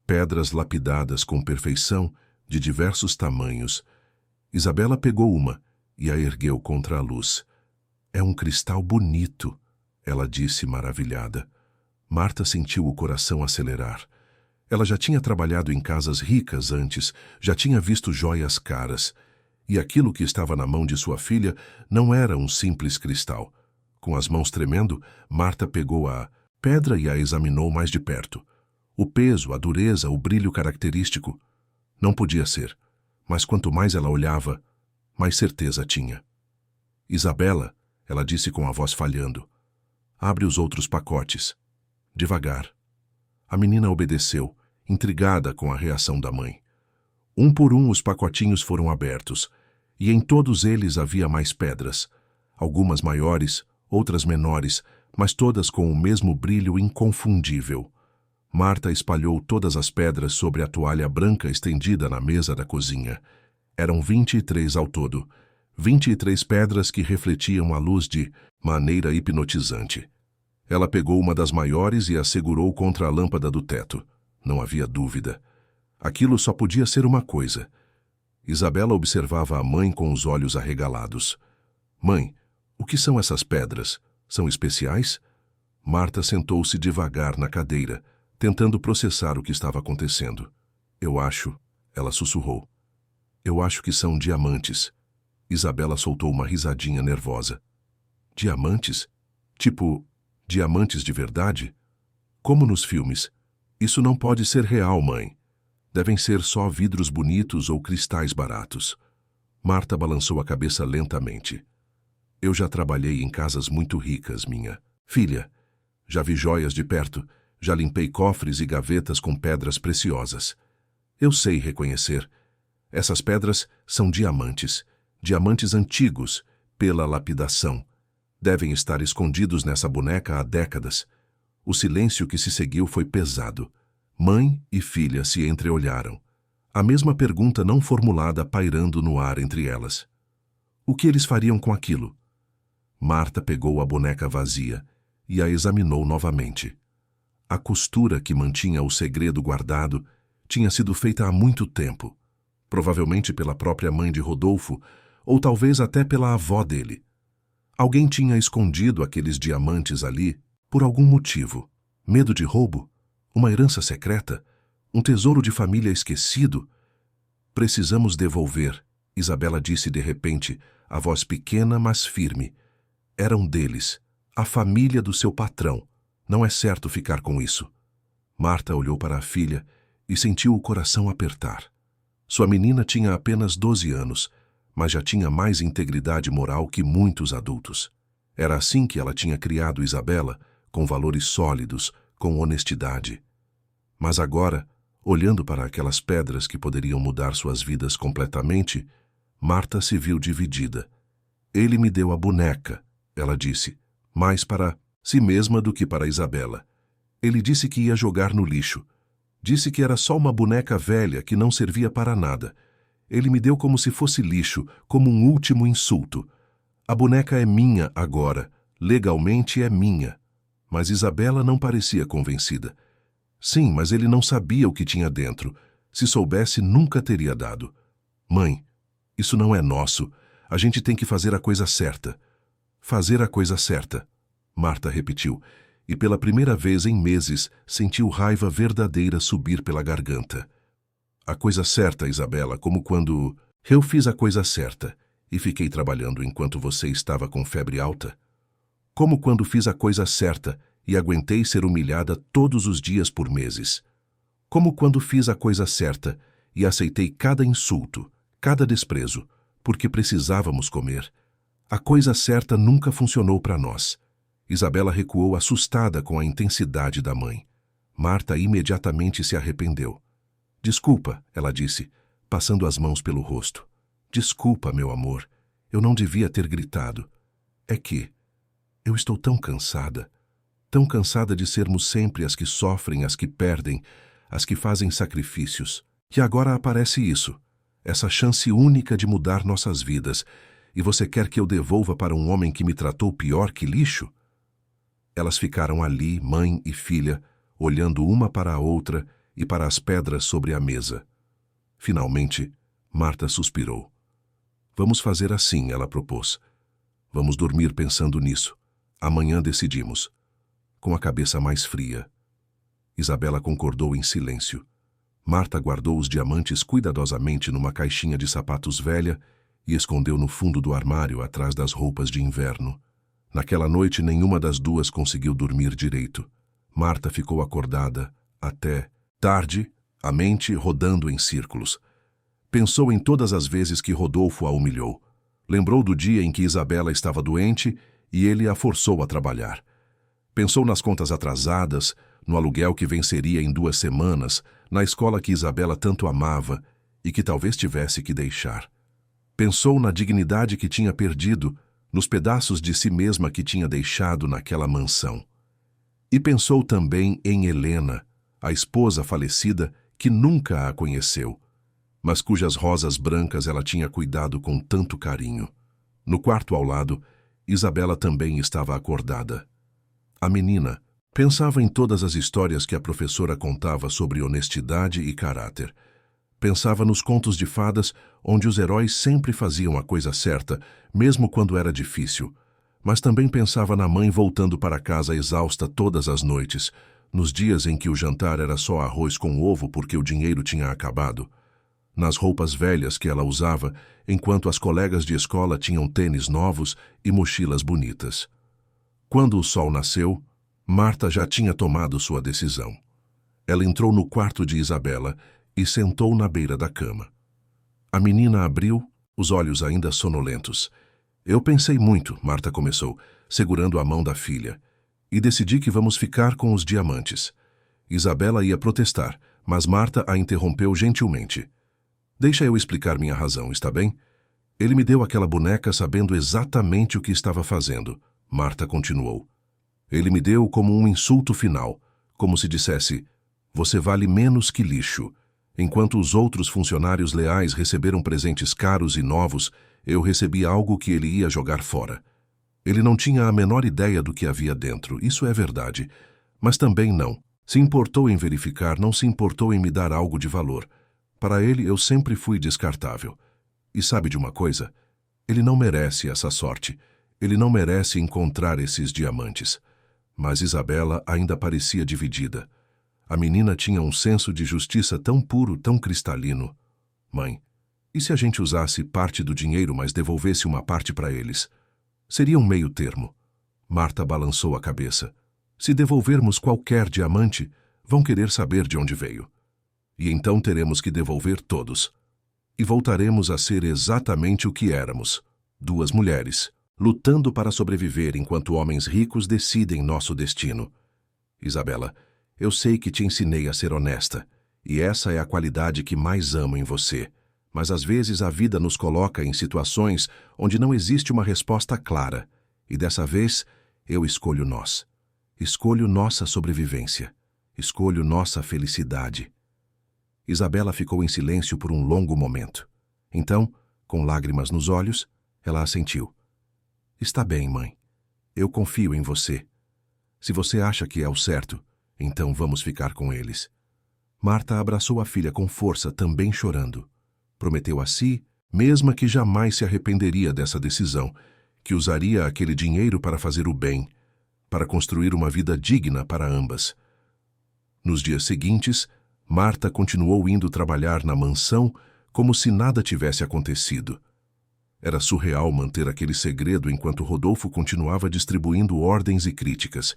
Pedras lapidadas com perfeição, de diversos tamanhos. Isabela pegou uma e a ergueu contra a luz. É um cristal bonito, ela disse maravilhada. Marta sentiu o coração acelerar. Ela já tinha trabalhado em casas ricas antes, já tinha visto joias caras. E aquilo que estava na mão de sua filha não era um simples cristal. Com as mãos tremendo, Marta pegou a pedra e a examinou mais de perto. O peso, a dureza, o brilho característico. Não podia ser, mas quanto mais ela olhava, mais certeza tinha. Isabela, ela disse com a voz falhando, abre os outros pacotes. Devagar. A menina obedeceu, intrigada com a reação da mãe. Um por um os pacotinhos foram abertos, e em todos eles havia mais pedras, algumas maiores, outras menores, mas todas com o mesmo brilho inconfundível. Marta espalhou todas as pedras sobre a toalha branca estendida na mesa da cozinha. Eram 23 ao todo, 23 pedras que refletiam a luz de maneira hipnotizante. Ela pegou uma das maiores e a segurou contra a lâmpada do teto. Não havia dúvida. Aquilo só podia ser uma coisa. Isabela observava a mãe com os olhos arregalados. Mãe, o que são essas pedras? São especiais? Marta sentou-se devagar na cadeira, tentando processar o que estava acontecendo. Eu acho, ela sussurrou. Eu acho que são diamantes. Isabela soltou uma risadinha nervosa. Diamantes? Tipo, diamantes de verdade? Como nos filmes. Isso não pode ser real, mãe. Devem ser só vidros bonitos ou cristais baratos. Marta balançou a cabeça lentamente. Eu já trabalhei em casas muito ricas, minha filha. Já vi joias de perto, já limpei cofres e gavetas com pedras preciosas. Eu sei reconhecer. Essas pedras são diamantes. Diamantes antigos, pela lapidação. Devem estar escondidos nessa boneca há décadas. O silêncio que se seguiu foi pesado. Mãe e filha se entreolharam. A mesma pergunta não formulada pairando no ar entre elas. O que eles fariam com aquilo? Marta pegou a boneca vazia e a examinou novamente. A costura que mantinha o segredo guardado tinha sido feita há muito tempo, provavelmente pela própria mãe de Rodolfo, ou talvez até pela avó dele. Alguém tinha escondido aqueles diamantes ali por algum motivo. Medo de roubo? Uma herança secreta? Um tesouro de família esquecido? Precisamos devolver, Isabela disse de repente, a voz pequena, mas firme. Eram deles, a família do seu patrão. Não é certo ficar com isso. Marta olhou para a filha e sentiu o coração apertar. Sua menina tinha apenas 12 anos, mas já tinha mais integridade moral que muitos adultos. Era assim que ela tinha criado Isabela, com valores sólidos, com honestidade. Mas agora, olhando para aquelas pedras que poderiam mudar suas vidas completamente, Marta se viu dividida. Ele me deu a boneca, ela disse, mais para si mesma do que para Isabela. Ele disse que ia jogar no lixo. Disse que era só uma boneca velha que não servia para nada. Ele me deu como se fosse lixo, como um último insulto. A boneca é minha agora, legalmente é minha. Mas Isabela não parecia convencida. Sim, mas ele não sabia o que tinha dentro. Se soubesse, nunca teria dado. Mãe, isso não é nosso. A gente tem que fazer a coisa certa. Fazer a coisa certa, Marta repetiu, e pela primeira vez em meses sentiu raiva verdadeira subir pela garganta. A coisa certa, Isabela, como quando eu fiz a coisa certa e fiquei trabalhando enquanto você estava com febre alta. Como quando fiz a coisa certa e aguentei ser humilhada todos os dias por meses. Como quando fiz a coisa certa e aceitei cada insulto, cada desprezo, porque precisávamos comer. A coisa certa nunca funcionou para nós. Isabela recuou assustada com a intensidade da mãe. Marta imediatamente se arrependeu. Desculpa, ela disse, passando as mãos pelo rosto. Desculpa, meu amor. Eu não devia ter gritado. É que eu estou tão cansada de sermos sempre as que sofrem, as que perdem, as que fazem sacrifícios. E agora aparece isso, essa chance única de mudar nossas vidas, e você quer que eu devolva para um homem que me tratou pior que lixo? Elas ficaram ali, mãe e filha, olhando uma para a outra e para as pedras sobre a mesa. Finalmente, Marta suspirou. Vamos fazer assim, ela propôs. Vamos dormir pensando nisso. Amanhã decidimos. Com a cabeça mais fria. Isabela concordou em silêncio. Marta guardou os diamantes cuidadosamente numa caixinha de sapatos velha e escondeu no fundo do armário atrás das roupas de inverno. Naquela noite, nenhuma das duas conseguiu dormir direito. Marta ficou acordada até tarde, a mente rodando em círculos. Pensou em todas as vezes que Rodolfo a humilhou. Lembrou do dia em que Isabela estava doente e ele a forçou a trabalhar. Pensou nas contas atrasadas, no aluguel que venceria em 2 semanas, na escola que Isabela tanto amava e que talvez tivesse que deixar. Pensou na dignidade que tinha perdido, nos pedaços de si mesma que tinha deixado naquela mansão. E pensou também em Helena, a esposa falecida que nunca a conheceu, mas cujas rosas brancas ela tinha cuidado com tanto carinho. No quarto ao lado, Isabela também estava acordada. A menina pensava em todas as histórias que a professora contava sobre honestidade e caráter. Pensava nos contos de fadas, onde os heróis sempre faziam a coisa certa, mesmo quando era difícil. Mas também pensava na mãe voltando para casa exausta todas as noites, nos dias em que o jantar era só arroz com ovo porque o dinheiro tinha acabado. Nas roupas velhas que ela usava, enquanto as colegas de escola tinham tênis novos e mochilas bonitas. Quando o sol nasceu, Marta já tinha tomado sua decisão. Ela entrou no quarto de Isabela e sentou na beira da cama. A menina abriu, os olhos ainda sonolentos. Eu pensei muito, Marta começou, segurando a mão da filha, e decidi que vamos ficar com os diamantes. Isabela ia protestar, mas Marta a interrompeu gentilmente. Deixa eu explicar minha razão, está bem? Ele me deu aquela boneca sabendo exatamente o que estava fazendo, Marta continuou. Ele me deu como um insulto final, como se dissesse, você vale menos que lixo. Enquanto os outros funcionários leais receberam presentes caros e novos, eu recebi algo que ele ia jogar fora. Ele não tinha a menor ideia do que havia dentro, isso é verdade. Mas também não. Se importou em verificar, não se importou em me dar algo de valor. Para ele, eu sempre fui descartável. E sabe de uma coisa? Ele não merece essa sorte. Ele não merece encontrar esses diamantes. Mas Isabela ainda parecia dividida. A menina tinha um senso de justiça tão puro, tão cristalino. Mãe, e se a gente usasse parte do dinheiro, mas devolvesse uma parte para eles? Seria um meio termo. Marta balançou a cabeça. Se devolvermos qualquer diamante, vão querer saber de onde veio. E então teremos que devolver todos. E voltaremos a ser exatamente o que éramos. Duas mulheres, lutando para sobreviver enquanto homens ricos decidem nosso destino. Isabela, eu sei que te ensinei a ser honesta, e essa é a qualidade que mais amo em você. Mas às vezes a vida nos coloca em situações onde não existe uma resposta clara, e dessa vez eu escolho nós. Escolho nossa sobrevivência. Escolho nossa felicidade. Isabela ficou em silêncio por um longo momento. Então, com lágrimas nos olhos, ela assentiu. Está bem, mãe. Eu confio em você. Se você acha que é o certo, então vamos ficar com eles. Marta abraçou a filha com força, também chorando. Prometeu a si, mesma que jamais se arrependeria dessa decisão, que usaria aquele dinheiro para fazer o bem, para construir uma vida digna para ambas. Nos dias seguintes, Marta continuou indo trabalhar na mansão como se nada tivesse acontecido. Era surreal manter aquele segredo enquanto Rodolfo continuava distribuindo ordens e críticas.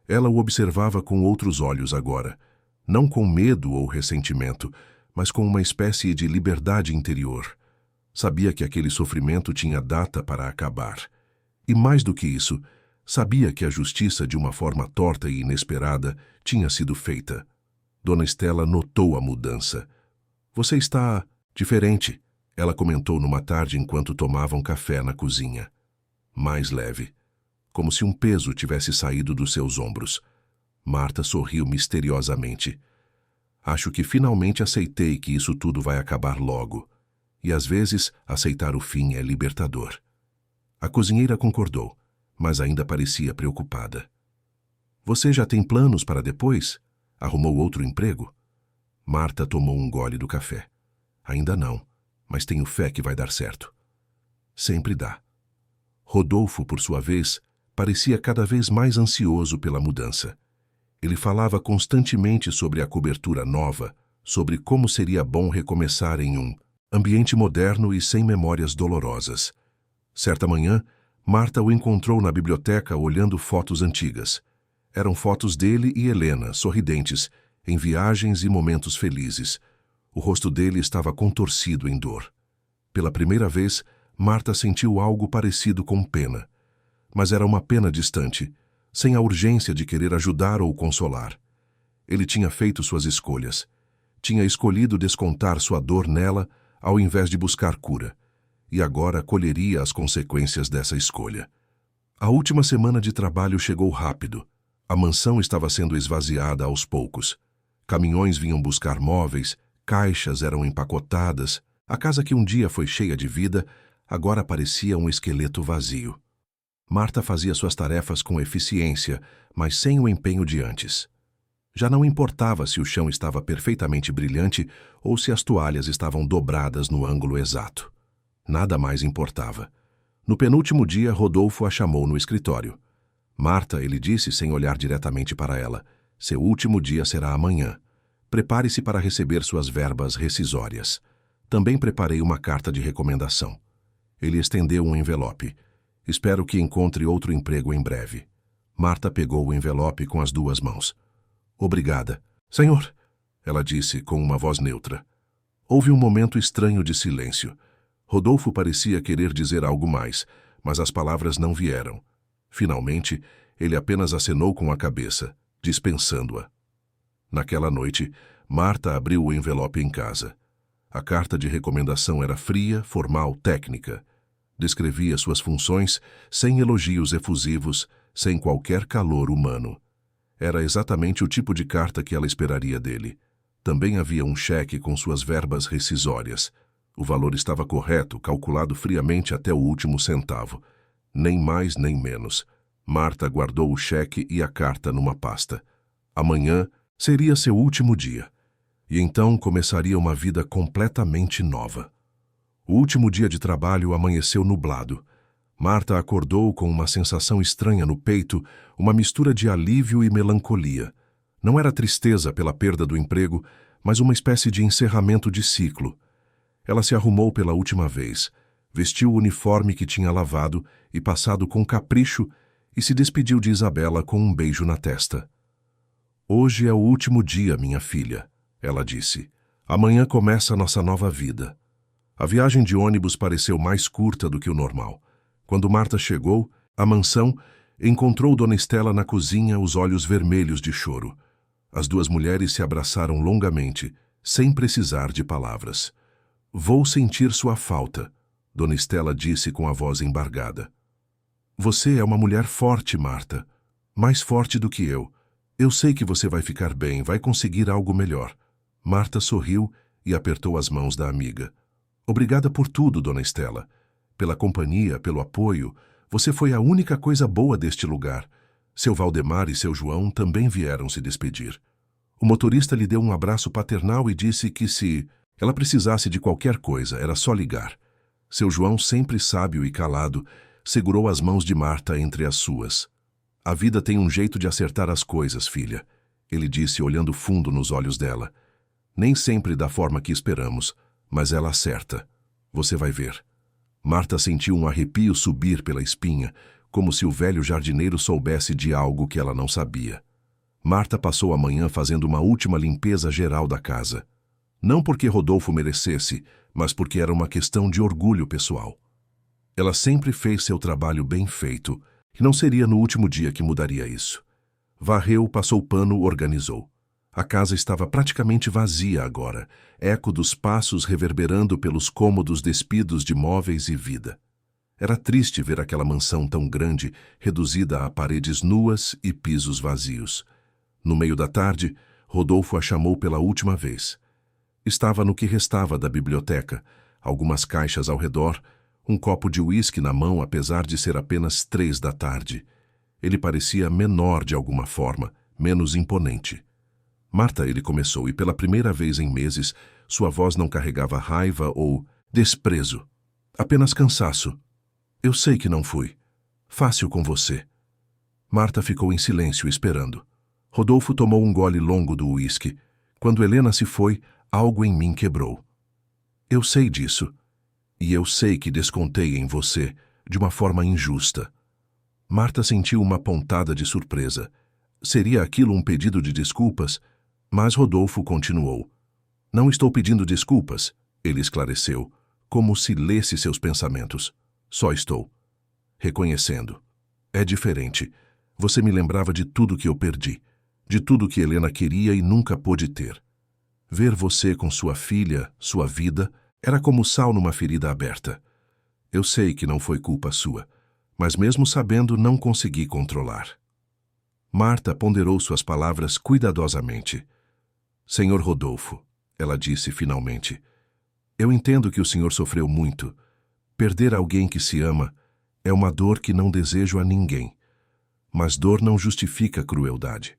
Ela o observava com outros olhos agora, não com medo ou ressentimento, mas com uma espécie de liberdade interior. Sabia que aquele sofrimento tinha data para acabar. E mais do que isso, sabia que a justiça, de uma forma torta e inesperada, tinha sido feita. Dona Estela notou a mudança. Você está diferente, ela comentou numa tarde enquanto tomavam café na cozinha. Mais leve, como se um peso tivesse saído dos seus ombros. Marta sorriu misteriosamente. Acho que finalmente aceitei que isso tudo vai acabar logo. E às vezes, aceitar o fim é libertador. A cozinheira concordou, mas ainda parecia preocupada. Você já tem planos para depois? Arrumou outro emprego? Marta tomou um gole do café. Ainda não, mas tenho fé que vai dar certo. Sempre dá. Rodolfo, por sua vez, parecia cada vez mais ansioso pela mudança. Ele falava constantemente sobre a cobertura nova, sobre como seria bom recomeçar em um ambiente moderno e sem memórias dolorosas. Certa manhã, Marta o encontrou na biblioteca olhando fotos antigas. Eram fotos dele e Helena, sorridentes, em viagens e momentos felizes. O rosto dele estava contorcido em dor. Pela primeira vez, Marta sentiu algo parecido com pena. Mas era uma pena distante, sem a urgência de querer ajudar ou consolar. Ele tinha feito suas escolhas. Tinha escolhido descontar sua dor nela, ao invés de buscar cura. E agora colheria as consequências dessa escolha. A última semana de trabalho chegou rápido. A mansão estava sendo esvaziada aos poucos. Caminhões vinham buscar móveis, caixas eram empacotadas. A casa que um dia foi cheia de vida, agora parecia um esqueleto vazio. Marta fazia suas tarefas com eficiência, mas sem o empenho de antes. Já não importava se o chão estava perfeitamente brilhante ou se as toalhas estavam dobradas no ângulo exato. Nada mais importava. No penúltimo dia, Rodolfo a chamou no escritório. Marta, ele disse sem olhar diretamente para ela, seu último dia será amanhã. Prepare-se para receber suas verbas rescisórias. Também preparei uma carta de recomendação. Ele estendeu um envelope. Espero que encontre outro emprego em breve. Marta pegou o envelope com as duas mãos. Obrigada. Senhor, ela disse com uma voz neutra. Houve um momento estranho de silêncio. Rodolfo parecia querer dizer algo mais, mas as palavras não vieram. Finalmente, ele apenas acenou com a cabeça, dispensando-a. Naquela noite, Marta abriu o envelope em casa. A carta de recomendação era fria, formal, técnica. Descrevia suas funções sem elogios efusivos, sem qualquer calor humano. Era exatamente o tipo de carta que ela esperaria dele. Também havia um cheque com suas verbas rescisórias. O valor estava correto, calculado friamente até o último centavo. Nem mais nem menos. Marta guardou o cheque e a carta numa pasta. Amanhã seria seu último dia. E então começaria uma vida completamente nova. O último dia de trabalho amanheceu nublado. Marta acordou com uma sensação estranha no peito, uma mistura de alívio e melancolia. Não era tristeza pela perda do emprego, mas uma espécie de encerramento de ciclo. Ela se arrumou pela última vez, vestiu o uniforme que tinha lavado e passado com capricho e se despediu de Isabela com um beijo na testa. Hoje é o último dia, minha filha, ela disse. Amanhã começa a nossa nova vida. A viagem de ônibus pareceu mais curta do que o normal. Quando Marta chegou, à mansão, encontrou Dona Estela na cozinha, os olhos vermelhos de choro. As duas mulheres se abraçaram longamente, sem precisar de palavras. Vou sentir sua falta, Dona Estela disse com a voz embargada. Você é uma mulher forte, Marta. Mais forte do que eu. Eu sei que você vai ficar bem, vai conseguir algo melhor. Marta sorriu e apertou as mãos da amiga. Obrigada por tudo, Dona Estela. Pela companhia, pelo apoio, você foi a única coisa boa deste lugar. Seu Valdemar e seu João também vieram se despedir. O motorista lhe deu um abraço paternal e disse que se ela precisasse de qualquer coisa, era só ligar. Seu João, sempre sábio e calado, segurou as mãos de Marta entre as suas. A vida tem um jeito de acertar as coisas, filha, ele disse olhando fundo nos olhos dela. Nem sempre da forma que esperamos, mas ela acerta. Você vai ver. Marta sentiu um arrepio subir pela espinha, como se o velho jardineiro soubesse de algo que ela não sabia. Marta passou a manhã fazendo uma última limpeza geral da casa. Não porque Rodolfo merecesse, mas porque era uma questão de orgulho pessoal. Ela sempre fez seu trabalho bem feito, e não seria no último dia que mudaria isso. Varreu, passou pano, organizou. A casa estava praticamente vazia agora, eco dos passos reverberando pelos cômodos despidos de móveis e vida. Era triste ver aquela mansão tão grande, reduzida a paredes nuas e pisos vazios. No meio da tarde, Rodolfo a chamou pela última vez. Estava no que restava da biblioteca, algumas caixas ao redor, um copo de uísque na mão apesar de ser apenas 3 da tarde. Ele parecia menor de alguma forma, menos imponente. Marta, ele começou, e pela primeira vez em meses, sua voz não carregava raiva ou desprezo. Apenas cansaço. Eu sei que não fui. Fácil com você. Marta ficou em silêncio, esperando. Rodolfo tomou um gole longo do uísque. Quando Helena se foi, algo em mim quebrou. Eu sei disso. E eu sei que descontei em você, de uma forma injusta. Marta sentiu uma pontada de surpresa. Seria aquilo um pedido de desculpas? Mas Rodolfo continuou. Não estou pedindo desculpas, ele esclareceu, como se lesse seus pensamentos. Só estou reconhecendo. É diferente. Você me lembrava de tudo que eu perdi, de tudo que Helena queria e nunca pôde ter. Ver você com sua filha, sua vida, era como sal numa ferida aberta. Eu sei que não foi culpa sua, mas mesmo sabendo, não consegui controlar. Marta ponderou suas palavras cuidadosamente. Senhor Rodolfo, ela disse finalmente, eu entendo que o senhor sofreu muito, Perder alguém que se ama é uma dor que não desejo a ninguém. Mas dor não justifica crueldade.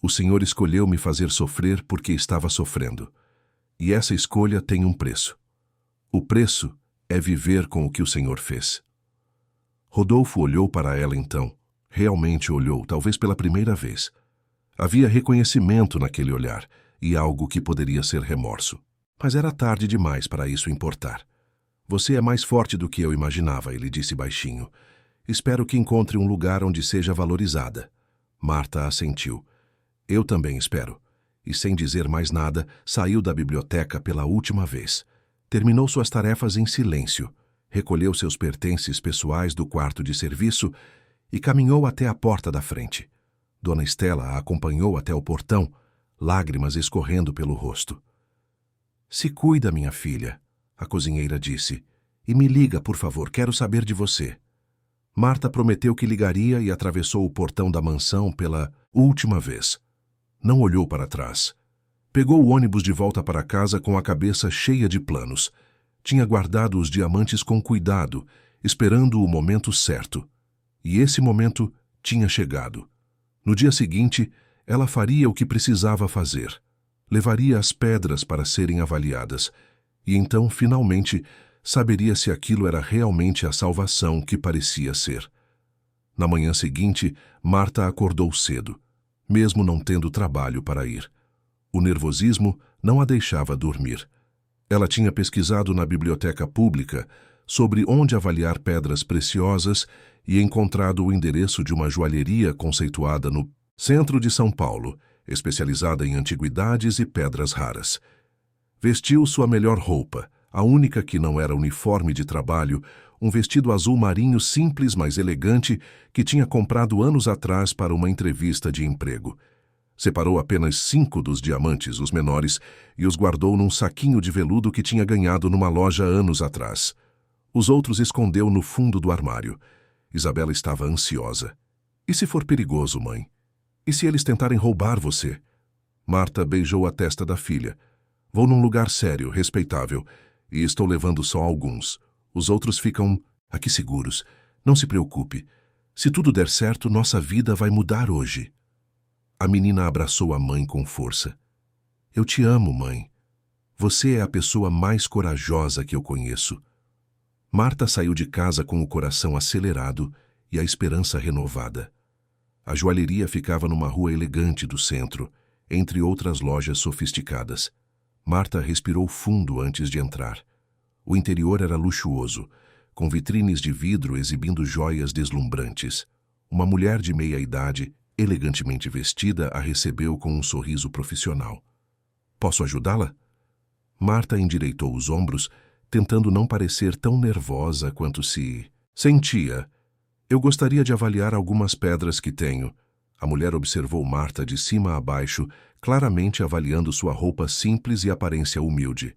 O Senhor escolheu me fazer sofrer porque estava sofrendo. E essa escolha tem um preço. O preço é viver com o que o Senhor fez. Rodolfo olhou para ela então. Realmente olhou, talvez pela primeira vez. Havia reconhecimento naquele olhar e algo que poderia ser remorso. Mas era tarde demais para isso importar. Você é mais forte do que eu imaginava, ele disse baixinho. Espero que encontre um lugar onde seja valorizada. Marta assentiu. Eu também espero. E sem dizer mais nada, saiu da biblioteca pela última vez. Terminou suas tarefas em silêncio, recolheu seus pertences pessoais do quarto de serviço e caminhou até a porta da frente. Dona Estela a acompanhou até o portão, lágrimas escorrendo pelo rosto. Se cuida, minha filha, a cozinheira disse, e me liga, por favor, quero saber de você. Marta prometeu que ligaria e atravessou o portão da mansão pela última vez. Não olhou para trás. Pegou o ônibus de volta para casa com a cabeça cheia de planos. Tinha guardado os diamantes com cuidado, esperando o momento certo. E esse momento tinha chegado. No dia seguinte, ela faria o que precisava fazer. Levaria as pedras para serem avaliadas. E então, finalmente, saberia se aquilo era realmente a salvação que parecia ser. Na manhã seguinte, Marta acordou cedo, mesmo não tendo trabalho para ir. O nervosismo não a deixava dormir. Ela tinha pesquisado na biblioteca pública sobre onde avaliar pedras preciosas e encontrado o endereço de uma joalheria conceituada no centro de São Paulo, especializada em antiguidades e pedras raras. Vestiu sua melhor roupa, a única que não era uniforme de trabalho, um vestido azul marinho simples, mas elegante, que tinha comprado anos atrás para uma entrevista de emprego. Separou apenas 5 dos diamantes, os menores, e os guardou num saquinho de veludo que tinha ganhado numa loja anos atrás. Os outros escondeu no fundo do armário. Isabela estava ansiosa. E se for perigoso, mãe? E se eles tentarem roubar você? Marta beijou a testa da filha. Vou num lugar sério, respeitável, e estou levando só alguns. Os outros ficam aqui seguros. Não se preocupe. Se tudo der certo, nossa vida vai mudar hoje. A menina abraçou a mãe com força. Eu te amo, mãe. Você é a pessoa mais corajosa que eu conheço. Marta saiu de casa com o coração acelerado e a esperança renovada. A joalheria ficava numa rua elegante do centro, entre outras lojas sofisticadas. Marta respirou fundo antes de entrar. O interior era luxuoso, com vitrines de vidro exibindo joias deslumbrantes. Uma mulher de meia-idade, elegantemente vestida, a recebeu com um sorriso profissional. Posso ajudá-la? Marta endireitou os ombros, tentando não parecer tão nervosa quanto se sentia. Eu gostaria de avaliar algumas pedras que tenho. A mulher observou Marta de cima a baixo, claramente avaliando sua roupa simples e aparência humilde.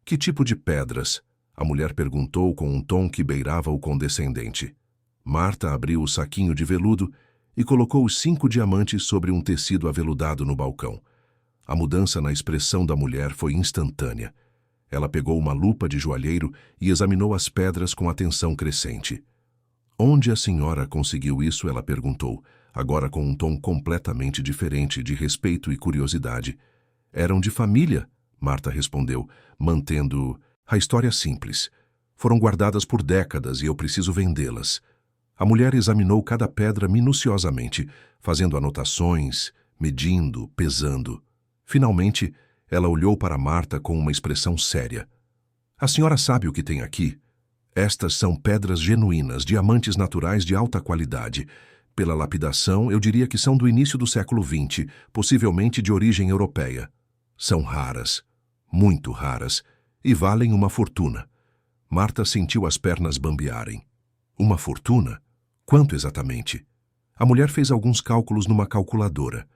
Que tipo de pedras? A mulher perguntou com um tom que beirava o condescendente. Marta abriu o saquinho de veludo e colocou os 5 diamantes sobre um tecido aveludado no balcão. A mudança na expressão da mulher foi instantânea. Ela pegou uma lupa de joalheiro e examinou as pedras com atenção crescente. Onde a senhora conseguiu isso? Ela perguntou, agora com um tom completamente diferente de respeito e curiosidade. Eram de família, Marta respondeu, mantendo a história simples. Foram guardadas por décadas e eu preciso vendê-las. A mulher examinou cada pedra minuciosamente, fazendo anotações, medindo, pesando. Finalmente, ela olhou para Marta com uma expressão séria. A senhora sabe o que tem aqui? Estas são pedras genuínas, diamantes naturais de alta qualidade. Pela lapidação, eu diria que são do início do século XX, possivelmente de origem europeia. São raras, muito raras, e valem uma fortuna. Marta sentiu as pernas bambearem. Uma fortuna? Quanto exatamente? A mulher fez alguns cálculos numa calculadora.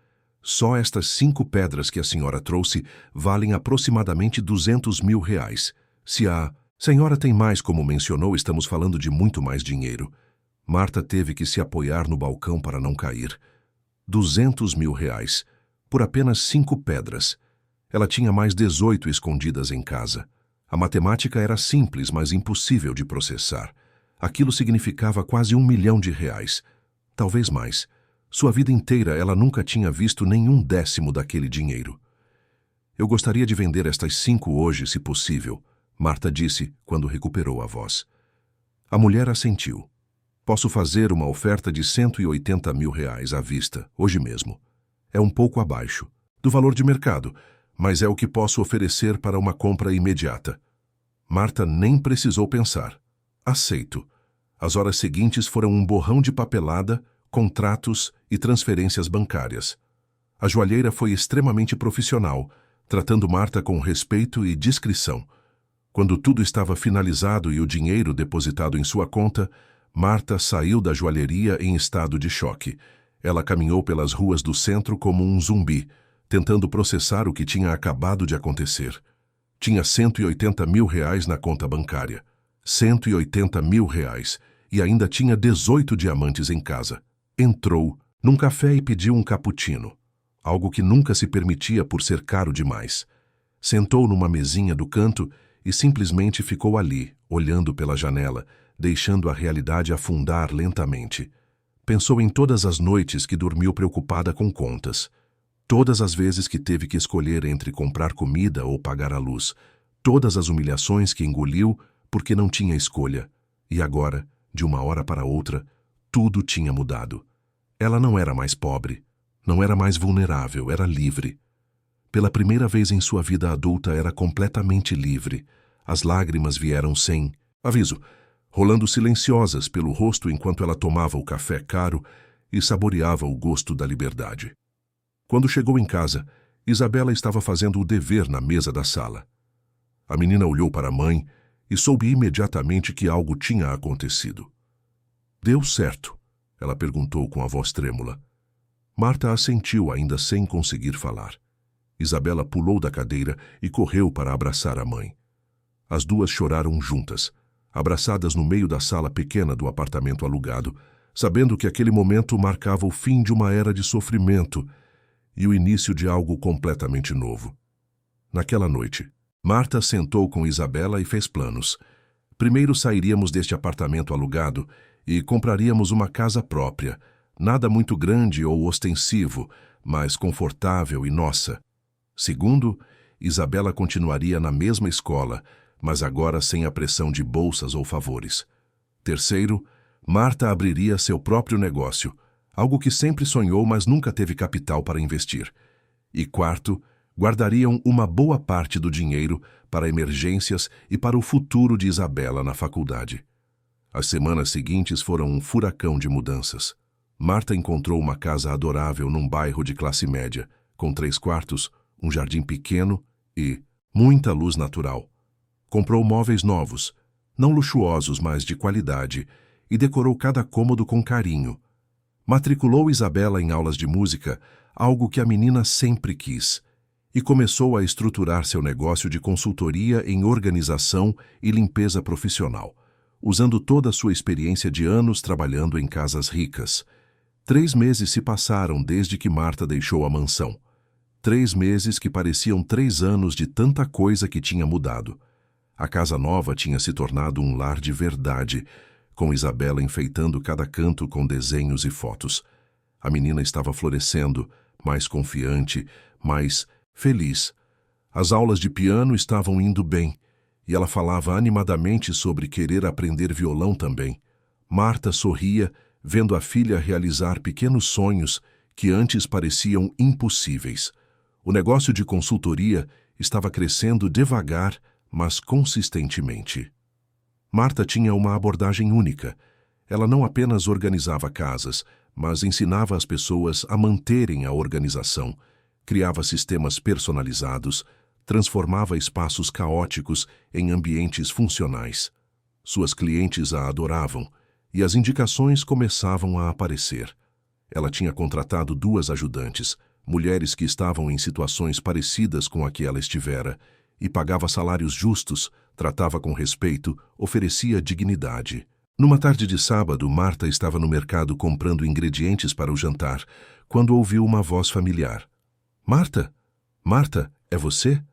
Só estas 5 pedras que a senhora trouxe valem aproximadamente R$ 200.000. Se a senhora tem mais, como mencionou, estamos falando de muito mais dinheiro. Marta teve que se apoiar no balcão para não cair. R$ 200.000, por apenas 5 pedras. Ela tinha mais 18 escondidas em casa. A matemática era simples, mas impossível de processar. Aquilo significava quase R$ 1 milhão. Talvez mais. Sua vida inteira ela nunca tinha visto nenhum décimo daquele dinheiro. Eu gostaria de vender estas 5 hoje, se possível, Marta disse quando recuperou a voz. A mulher assentiu. Posso fazer uma oferta de R$ 180 mil à vista, hoje mesmo. É um pouco abaixo do valor de mercado, mas é o que posso oferecer para uma compra imediata. Marta nem precisou pensar. Aceito. As horas seguintes foram um borrão de papelada, contratos e transferências bancárias. A joalheira foi extremamente profissional, tratando Marta com respeito e discrição. Quando tudo estava finalizado e o dinheiro depositado em sua conta, Marta saiu da joalheria em estado de choque. Ela caminhou pelas ruas do centro como um zumbi, tentando processar o que tinha acabado de acontecer. Tinha R$ 180 mil na conta bancária. R$ 180 mil e ainda tinha 18 diamantes em casa. Entrou num café e pediu um cappuccino, algo que nunca se permitia por ser caro demais. Sentou numa mesinha do canto e simplesmente ficou ali, olhando pela janela, deixando a realidade afundar lentamente. Pensou em todas as noites que dormiu preocupada com contas. Todas as vezes que teve que escolher entre comprar comida ou pagar a luz. Todas as humilhações que engoliu porque não tinha escolha. E agora, de uma hora para outra, tudo tinha mudado. Ela não era mais pobre, não era mais vulnerável, era livre. Pela primeira vez em sua vida adulta era completamente livre. As lágrimas vieram sem aviso, rolando silenciosas pelo rosto enquanto ela tomava o café caro e saboreava o gosto da liberdade. Quando chegou em casa, Isabela estava fazendo o dever na mesa da sala. A menina olhou para a mãe e soube imediatamente que algo tinha acontecido. Deu certo? Ela perguntou com a voz trêmula. Marta assentiu, ainda sem conseguir falar. Isabela pulou da cadeira e correu para abraçar a mãe. As duas choraram juntas, abraçadas no meio da sala pequena do apartamento alugado, sabendo que aquele momento marcava o fim de uma era de sofrimento e o início de algo completamente novo. Naquela noite, Marta sentou com Isabela e fez planos. Primeiro sairíamos deste apartamento alugado e compraríamos uma casa própria, nada muito grande ou ostensivo, mas confortável e nossa. Segundo, Isabela continuaria na mesma escola, mas agora sem a pressão de bolsas ou favores. Terceiro, Marta abriria seu próprio negócio, algo que sempre sonhou, mas nunca teve capital para investir. E quarto, guardariam uma boa parte do dinheiro para emergências e para o futuro de Isabela na faculdade. As semanas seguintes foram um furacão de mudanças. Marta encontrou uma casa adorável num bairro de classe média, com 3 quartos, um jardim pequeno e muita luz natural. Comprou móveis novos, não luxuosos, mas de qualidade, e decorou cada cômodo com carinho. Matriculou Isabela em aulas de música, algo que a menina sempre quis, e começou a estruturar seu negócio de consultoria em organização e limpeza profissional, usando toda a sua experiência de anos trabalhando em casas ricas. 3 meses se passaram desde que Marta deixou a mansão. 3 meses que pareciam 3 anos de tanta coisa que tinha mudado. A casa nova tinha se tornado um lar de verdade, com Isabela enfeitando cada canto com desenhos e fotos. A menina estava florescendo, mais confiante, mais feliz. As aulas de piano estavam indo bem, e ela falava animadamente sobre querer aprender violão também. Marta sorria, vendo a filha realizar pequenos sonhos que antes pareciam impossíveis. O negócio de consultoria estava crescendo devagar, mas consistentemente. Marta tinha uma abordagem única. Ela não apenas organizava casas, mas ensinava as pessoas a manterem a organização, criava sistemas personalizados, transformava espaços caóticos em ambientes funcionais. Suas clientes a adoravam, e as indicações começavam a aparecer. Ela tinha contratado 2 ajudantes, mulheres que estavam em situações parecidas com a que ela estivera, e pagava salários justos, tratava com respeito, oferecia dignidade. Numa tarde de sábado, Marta estava no mercado comprando ingredientes para o jantar, quando ouviu uma voz familiar. Marta? Marta, é você?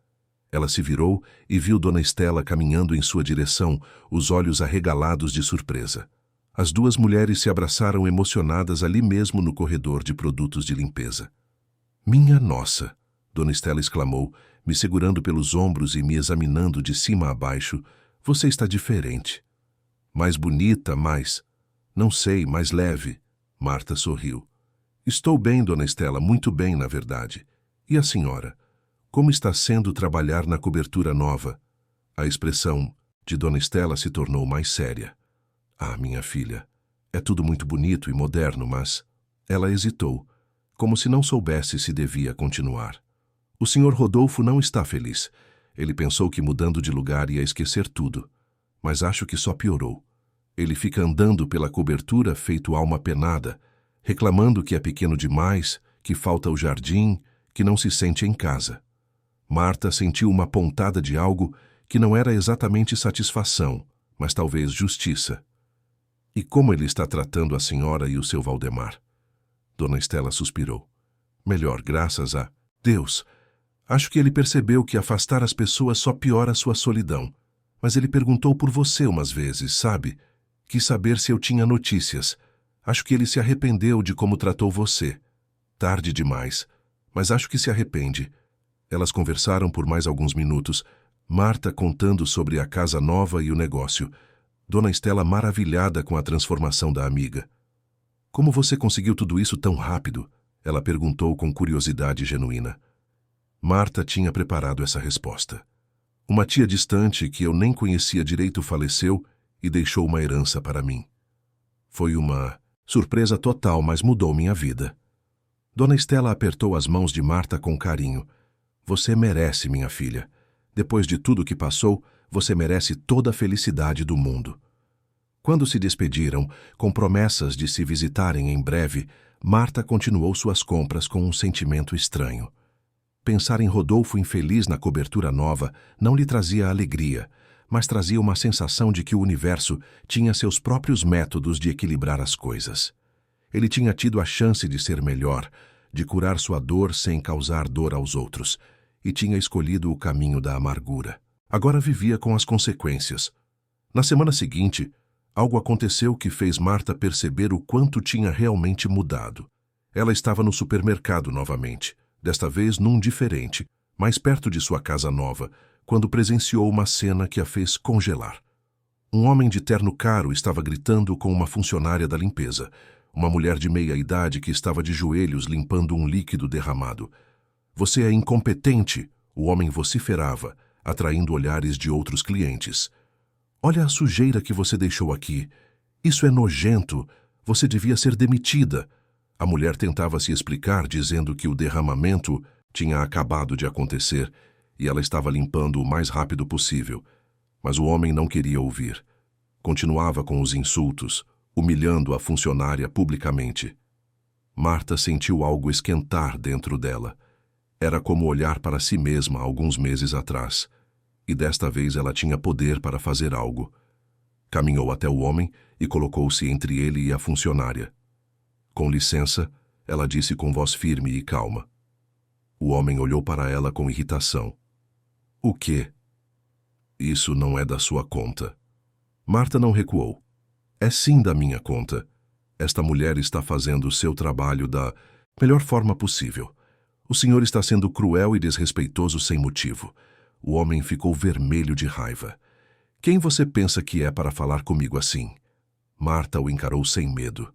Ela se virou e viu Dona Estela caminhando em sua direção, os olhos arregalados de surpresa. As duas mulheres se abraçaram emocionadas ali mesmo no corredor de produtos de limpeza. Minha nossa! Dona Estela exclamou, me segurando pelos ombros e me examinando de cima a baixo. Você está diferente. Mais bonita, mais... Não sei, mais leve. Marta sorriu. Estou bem, Dona Estela, muito bem, na verdade. E a senhora? Como está sendo trabalhar na cobertura nova? A expressão de Dona Estela se tornou mais séria. Ah, minha filha, é tudo muito bonito e moderno, mas... Ela hesitou, como se não soubesse se devia continuar. O senhor Rodolfo não está feliz. Ele pensou que mudando de lugar ia esquecer tudo. Mas acho que só piorou. Ele fica andando pela cobertura feito alma penada, reclamando que é pequeno demais, que falta o jardim, que não se sente em casa. Marta sentiu uma pontada de algo que não era exatamente satisfação, mas talvez justiça. E como ele está tratando a senhora e o seu Valdemar? Dona Estela suspirou. Melhor, graças a Deus. Acho que ele percebeu que afastar as pessoas só piora a sua solidão. Mas ele perguntou por você umas vezes, sabe? Quis saber se eu tinha notícias. Acho que ele se arrependeu de como tratou você. Tarde demais, mas acho que se arrepende. Elas conversaram por mais alguns minutos, Marta contando sobre a casa nova e o negócio. Dona Estela maravilhada com a transformação da amiga. Como você conseguiu tudo isso tão rápido? Ela perguntou com curiosidade genuína. Marta tinha preparado essa resposta. Uma tia distante que eu nem conhecia direito faleceu e deixou uma herança para mim. Foi uma surpresa total, mas mudou minha vida. Dona Estela apertou as mãos de Marta com carinho. Você merece, minha filha. Depois de tudo que passou, você merece toda a felicidade do mundo. Quando se despediram, com promessas de se visitarem em breve, Marta continuou suas compras com um sentimento estranho. Pensar em Rodolfo infeliz na cobertura nova não lhe trazia alegria, mas trazia uma sensação de que o universo tinha seus próprios métodos de equilibrar as coisas. Ele tinha tido a chance de ser melhor, de curar sua dor sem causar dor aos outros, e tinha escolhido o caminho da amargura. Agora vivia com as consequências. Na semana seguinte, algo aconteceu que fez Marta perceber o quanto tinha realmente mudado. Ela estava no supermercado novamente, desta vez num diferente, mais perto de sua casa nova, quando presenciou uma cena que a fez congelar. Um homem de terno caro estava gritando com uma funcionária da limpeza, uma mulher de meia-idade que estava de joelhos limpando um líquido derramado. Você é incompetente, o homem vociferava, atraindo olhares de outros clientes. Olha a sujeira que você deixou aqui. Isso é nojento. Você devia ser demitida. A mulher tentava se explicar, dizendo que o derramamento tinha acabado de acontecer e ela estava limpando o mais rápido possível. Mas o homem não queria ouvir. Continuava com os insultos, humilhando a funcionária publicamente. Marta sentiu algo esquentar dentro dela. Era como olhar para si mesma alguns meses atrás. E desta vez ela tinha poder para fazer algo. Caminhou até o homem e colocou-se entre ele e a funcionária. Com licença, ela disse com voz firme e calma. O homem olhou para ela com irritação. O quê? Isso não é da sua conta. Marta não recuou. É sim da minha conta. Esta mulher está fazendo o seu trabalho da melhor forma possível. O senhor está sendo cruel e desrespeitoso sem motivo. O homem ficou vermelho de raiva. Quem você pensa que é para falar comigo assim? Marta o encarou sem medo.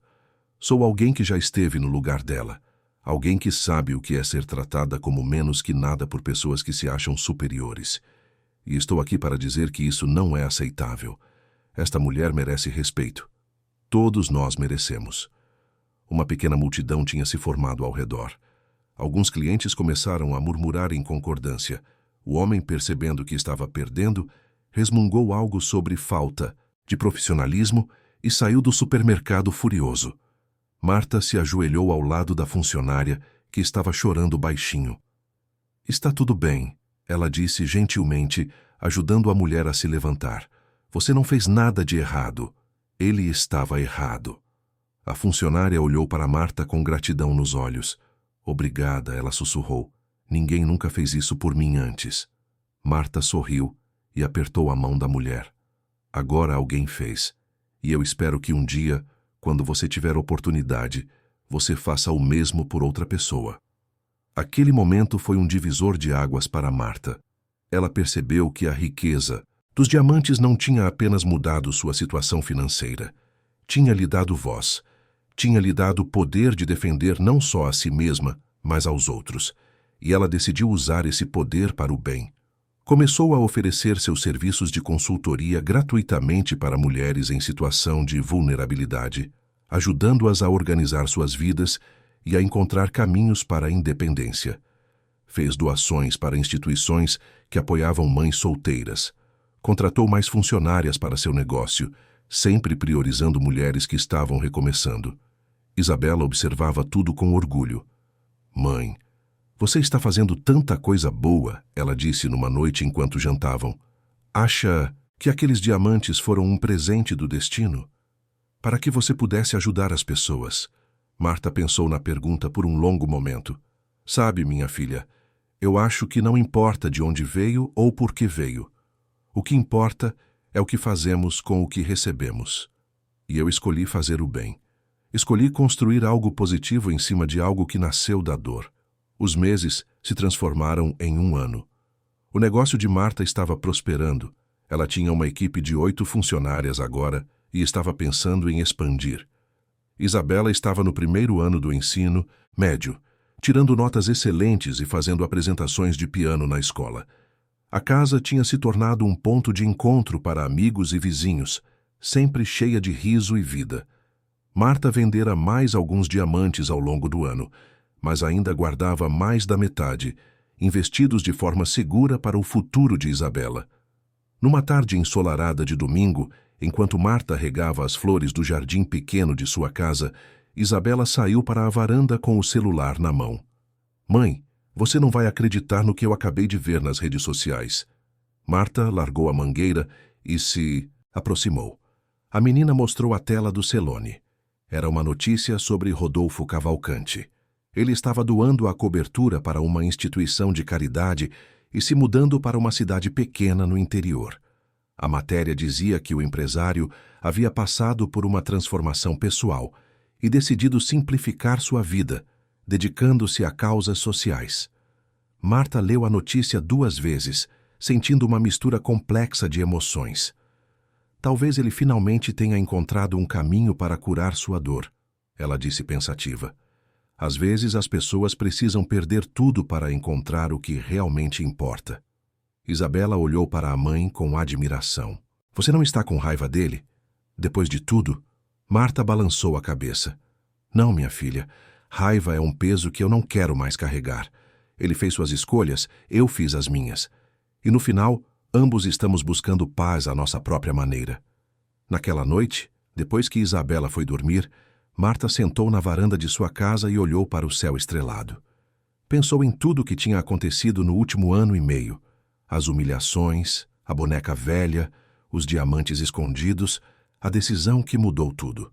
Sou alguém que já esteve no lugar dela. Alguém que sabe o que é ser tratada como menos que nada por pessoas que se acham superiores. E estou aqui para dizer que isso não é aceitável. Esta mulher merece respeito. Todos nós merecemos. Uma pequena multidão tinha se formado ao redor. Alguns clientes começaram a murmurar em concordância. O homem, percebendo que estava perdendo, resmungou algo sobre falta de profissionalismo e saiu do supermercado furioso. Marta se ajoelhou ao lado da funcionária, que estava chorando baixinho. Está tudo bem, ela disse gentilmente, ajudando a mulher a se levantar. Você não fez nada de errado. Ele estava errado. A funcionária olhou para Marta com gratidão nos olhos. Obrigada, ela sussurrou. Ninguém nunca fez isso por mim antes. Marta sorriu e apertou a mão da mulher. Agora alguém fez. E eu espero que um dia, quando você tiver oportunidade, você faça o mesmo por outra pessoa. Aquele momento foi um divisor de águas para Marta. Ela percebeu que a riqueza dos diamantes não tinha apenas mudado sua situação financeira. Tinha lhe dado voz. Tinha lhe dado o poder de defender não só a si mesma, mas aos outros. E ela decidiu usar esse poder para o bem. Começou a oferecer seus serviços de consultoria gratuitamente para mulheres em situação de vulnerabilidade, ajudando-as a organizar suas vidas e a encontrar caminhos para a independência. Fez doações para instituições que apoiavam mães solteiras. Contratou mais funcionárias para seu negócio, sempre priorizando mulheres que estavam recomeçando. Isabela observava tudo com orgulho. "Mãe, você está fazendo tanta coisa boa", ela disse numa noite enquanto jantavam. "Acha que aqueles diamantes foram um presente do destino? Para que você pudesse ajudar as pessoas?" Marta pensou na pergunta por um longo momento. "Sabe, minha filha, eu acho que não importa de onde veio ou por que veio. O que importa é o que fazemos com o que recebemos. E eu escolhi fazer o bem. Escolhi construir algo positivo em cima de algo que nasceu da dor. Os meses se transformaram em um ano. O negócio de Marta estava prosperando. Ela tinha uma equipe de 8 funcionárias agora e estava pensando em expandir. Isabela estava no primeiro ano do ensino médio, tirando notas excelentes e fazendo apresentações de piano na escola. A casa tinha se tornado um ponto de encontro para amigos e vizinhos, sempre cheia de riso e vida. Marta vendera mais alguns diamantes ao longo do ano, mas ainda guardava mais da metade, investidos de forma segura para o futuro de Isabela. Numa tarde ensolarada de domingo, enquanto Marta regava as flores do jardim pequeno de sua casa, Isabela saiu para a varanda com o celular na mão. "Mãe, você não vai acreditar no que eu acabei de ver nas redes sociais." Marta largou a mangueira e se aproximou. A menina mostrou a tela do Celone. Era uma notícia sobre Rodolfo Cavalcante. Ele estava doando a cobertura para uma instituição de caridade e se mudando para uma cidade pequena no interior. A matéria dizia que o empresário havia passado por uma transformação pessoal e decidido simplificar sua vida, dedicando-se a causas sociais. Marta leu a notícia 2 vezes, sentindo uma mistura complexa de emoções. Talvez ele finalmente tenha encontrado um caminho para curar sua dor, ela disse pensativa. Às vezes as pessoas precisam perder tudo para encontrar o que realmente importa. Isabela olhou para a mãe com admiração. "Você não está com raiva dele? Depois de tudo?" Marta balançou a cabeça. "Não, minha filha. Raiva é um peso que eu não quero mais carregar. Ele fez suas escolhas, eu fiz as minhas. E no final, ambos estamos buscando paz à nossa própria maneira." Naquela noite, depois que Isabela foi dormir, Marta sentou na varanda de sua casa e olhou para o céu estrelado. Pensou em tudo o que tinha acontecido no último ano e meio. As humilhações, a boneca velha, os diamantes escondidos, a decisão que mudou tudo.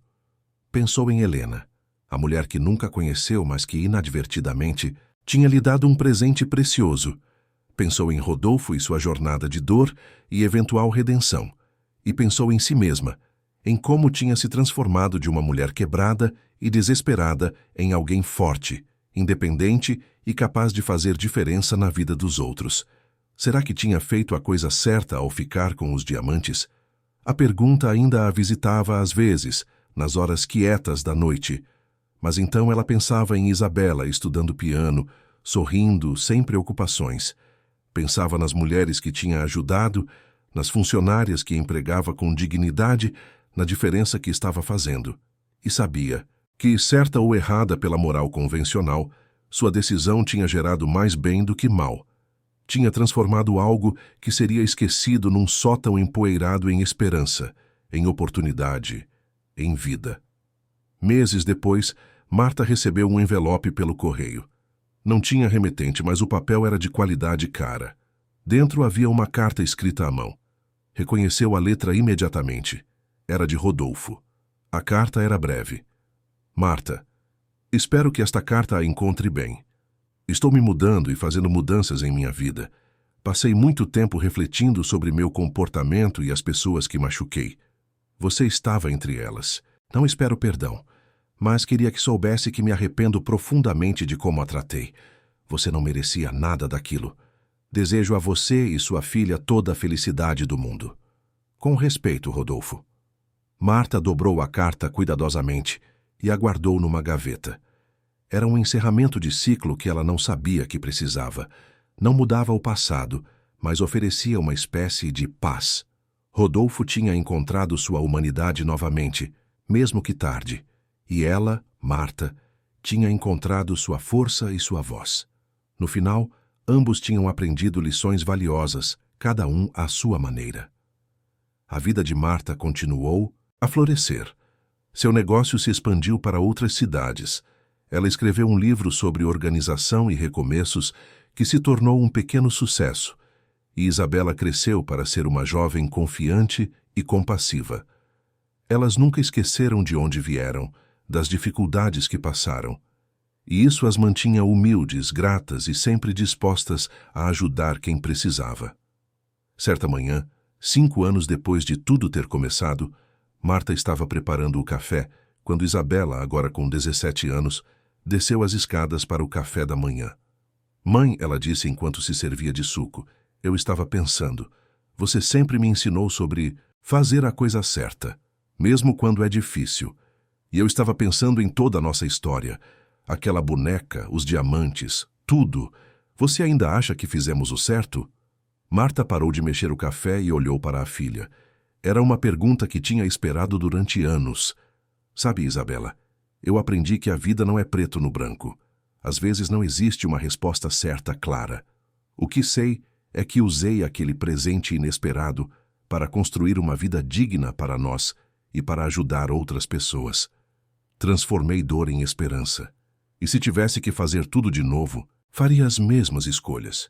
Pensou em Helena, a mulher que nunca conheceu, mas que inadvertidamente tinha lhe dado um presente precioso. Pensou em Rodolfo e sua jornada de dor e eventual redenção. E pensou em si mesma, em como tinha se transformado de uma mulher quebrada e desesperada em alguém forte, independente e capaz de fazer diferença na vida dos outros. Será que tinha feito a coisa certa ao ficar com os diamantes? A pergunta ainda a visitava às vezes, nas horas quietas da noite. Mas então ela pensava em Isabela estudando piano, sorrindo, sem preocupações. Pensava nas mulheres que tinha ajudado, nas funcionárias que empregava com dignidade, na diferença que estava fazendo. E sabia que, certa ou errada pela moral convencional, sua decisão tinha gerado mais bem do que mal. Tinha transformado algo que seria esquecido num sótão empoeirado em esperança, em oportunidade, em vida. Meses depois, Marta recebeu um envelope pelo correio. Não tinha remetente, mas o papel era de qualidade cara. Dentro havia uma carta escrita à mão. Reconheceu a letra imediatamente. Era de Rodolfo. A carta era breve. "Marta, espero que esta carta a encontre bem. Estou me mudando e fazendo mudanças em minha vida. Passei muito tempo refletindo sobre meu comportamento e as pessoas que machuquei. Você estava entre elas. Não espero perdão, mas queria que soubesse que me arrependo profundamente de como a tratei. Você não merecia nada daquilo. Desejo a você e sua filha toda a felicidade do mundo. Com respeito, Rodolfo. Marta dobrou a carta cuidadosamente e a guardou numa gaveta. Era um encerramento de ciclo que ela não sabia que precisava. Não mudava o passado, mas oferecia uma espécie de paz. Rodolfo tinha encontrado sua humanidade novamente, mesmo que tarde, e ela, Marta, tinha encontrado sua força e sua voz. No final, ambos tinham aprendido lições valiosas, cada um à sua maneira. A vida de Marta continuou a florescer. Seu negócio se expandiu para outras cidades. Ela escreveu um livro sobre organização e recomeços que se tornou um pequeno sucesso, e Isabela cresceu para ser uma jovem confiante e compassiva. Elas nunca esqueceram de onde vieram, das dificuldades que passaram, e isso as mantinha humildes, gratas e sempre dispostas a ajudar quem precisava. Certa manhã, 5 anos depois de tudo ter começado, Marta estava preparando o café quando Isabela, agora com 17 anos, desceu as escadas para o café da manhã. Mãe, ela disse enquanto se servia de suco, eu estava pensando, você sempre me ensinou sobre fazer a coisa certa, mesmo quando é difícil. E eu estava pensando em toda a nossa história, aquela boneca, os diamantes, tudo. Você ainda acha que fizemos o certo? Marta parou de mexer o café e olhou para a filha. Era uma pergunta que tinha esperado durante anos. Sabe, Isabela, eu aprendi que a vida não é preto no branco. Às vezes não existe uma resposta certa, clara. O que sei é que usei aquele presente inesperado para construir uma vida digna para nós e para ajudar outras pessoas. Transformei dor em esperança. E se tivesse que fazer tudo de novo, faria as mesmas escolhas.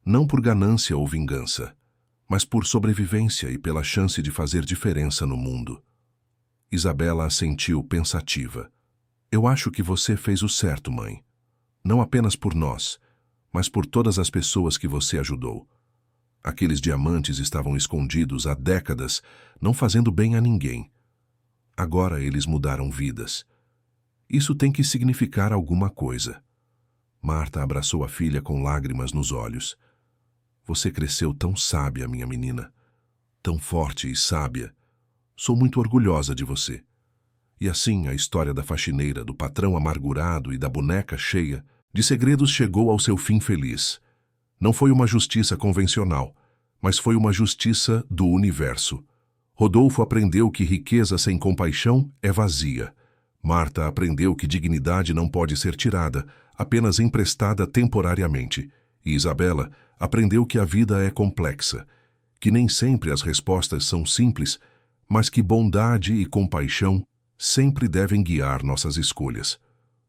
Não por ganância ou vingança, mas por sobrevivência e pela chance de fazer diferença no mundo. Isabela assentiu pensativa. Eu acho que você fez o certo, mãe. Não apenas por nós, mas por todas as pessoas que você ajudou. Aqueles diamantes estavam escondidos há décadas, não fazendo bem a ninguém. Agora eles mudaram vidas. Isso tem que significar alguma coisa. Marta abraçou a filha com lágrimas nos olhos. Você cresceu tão sábia, minha menina. Tão forte e sábia. Sou muito orgulhosa de você. E assim a história da faxineira, do patrão amargurado e da boneca cheia de segredos chegou ao seu fim feliz. Não foi uma justiça convencional, mas foi uma justiça do universo. Rodolfo aprendeu que riqueza sem compaixão é vazia. Marta aprendeu que dignidade não pode ser tirada, apenas emprestada temporariamente. E Isabela aprendeu que a vida é complexa, que nem sempre as respostas são simples, mas que bondade e compaixão sempre devem guiar nossas escolhas.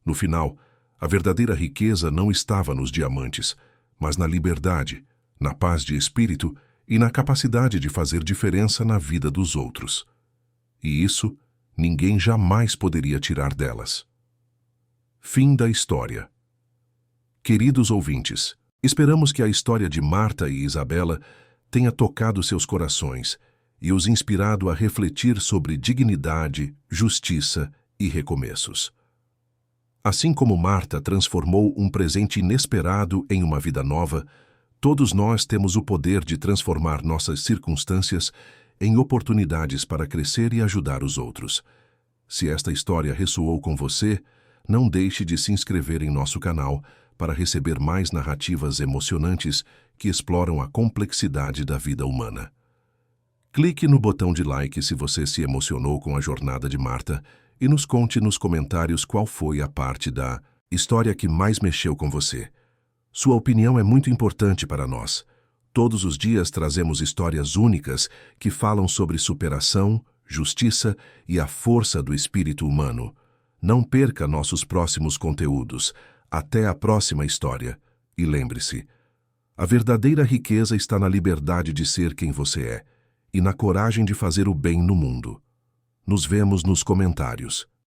No final, a verdadeira riqueza não estava nos diamantes, mas na liberdade, na paz de espírito e na capacidade de fazer diferença na vida dos outros. E isso ninguém jamais poderia tirar delas. Fim da história. Queridos ouvintes, esperamos que a história de Marta e Isabela tenha tocado seus corações e os inspirado a refletir sobre dignidade, justiça e recomeços. Assim como Marta transformou um presente inesperado em uma vida nova, todos nós temos o poder de transformar nossas circunstâncias em oportunidades para crescer e ajudar os outros. Se esta história ressoou com você, não deixe de se inscrever em nosso canal para receber mais narrativas emocionantes que exploram a complexidade da vida humana. Clique no botão de like se você se emocionou com a jornada de Marta e nos conte nos comentários qual foi a parte da história que mais mexeu com você. Sua opinião é muito importante para nós. Todos os dias trazemos histórias únicas que falam sobre superação, justiça e a força do espírito humano. Não perca nossos próximos conteúdos. Até a próxima história. E lembre-se, a verdadeira riqueza está na liberdade de ser quem você é e na coragem de fazer o bem no mundo. Nos vemos nos comentários.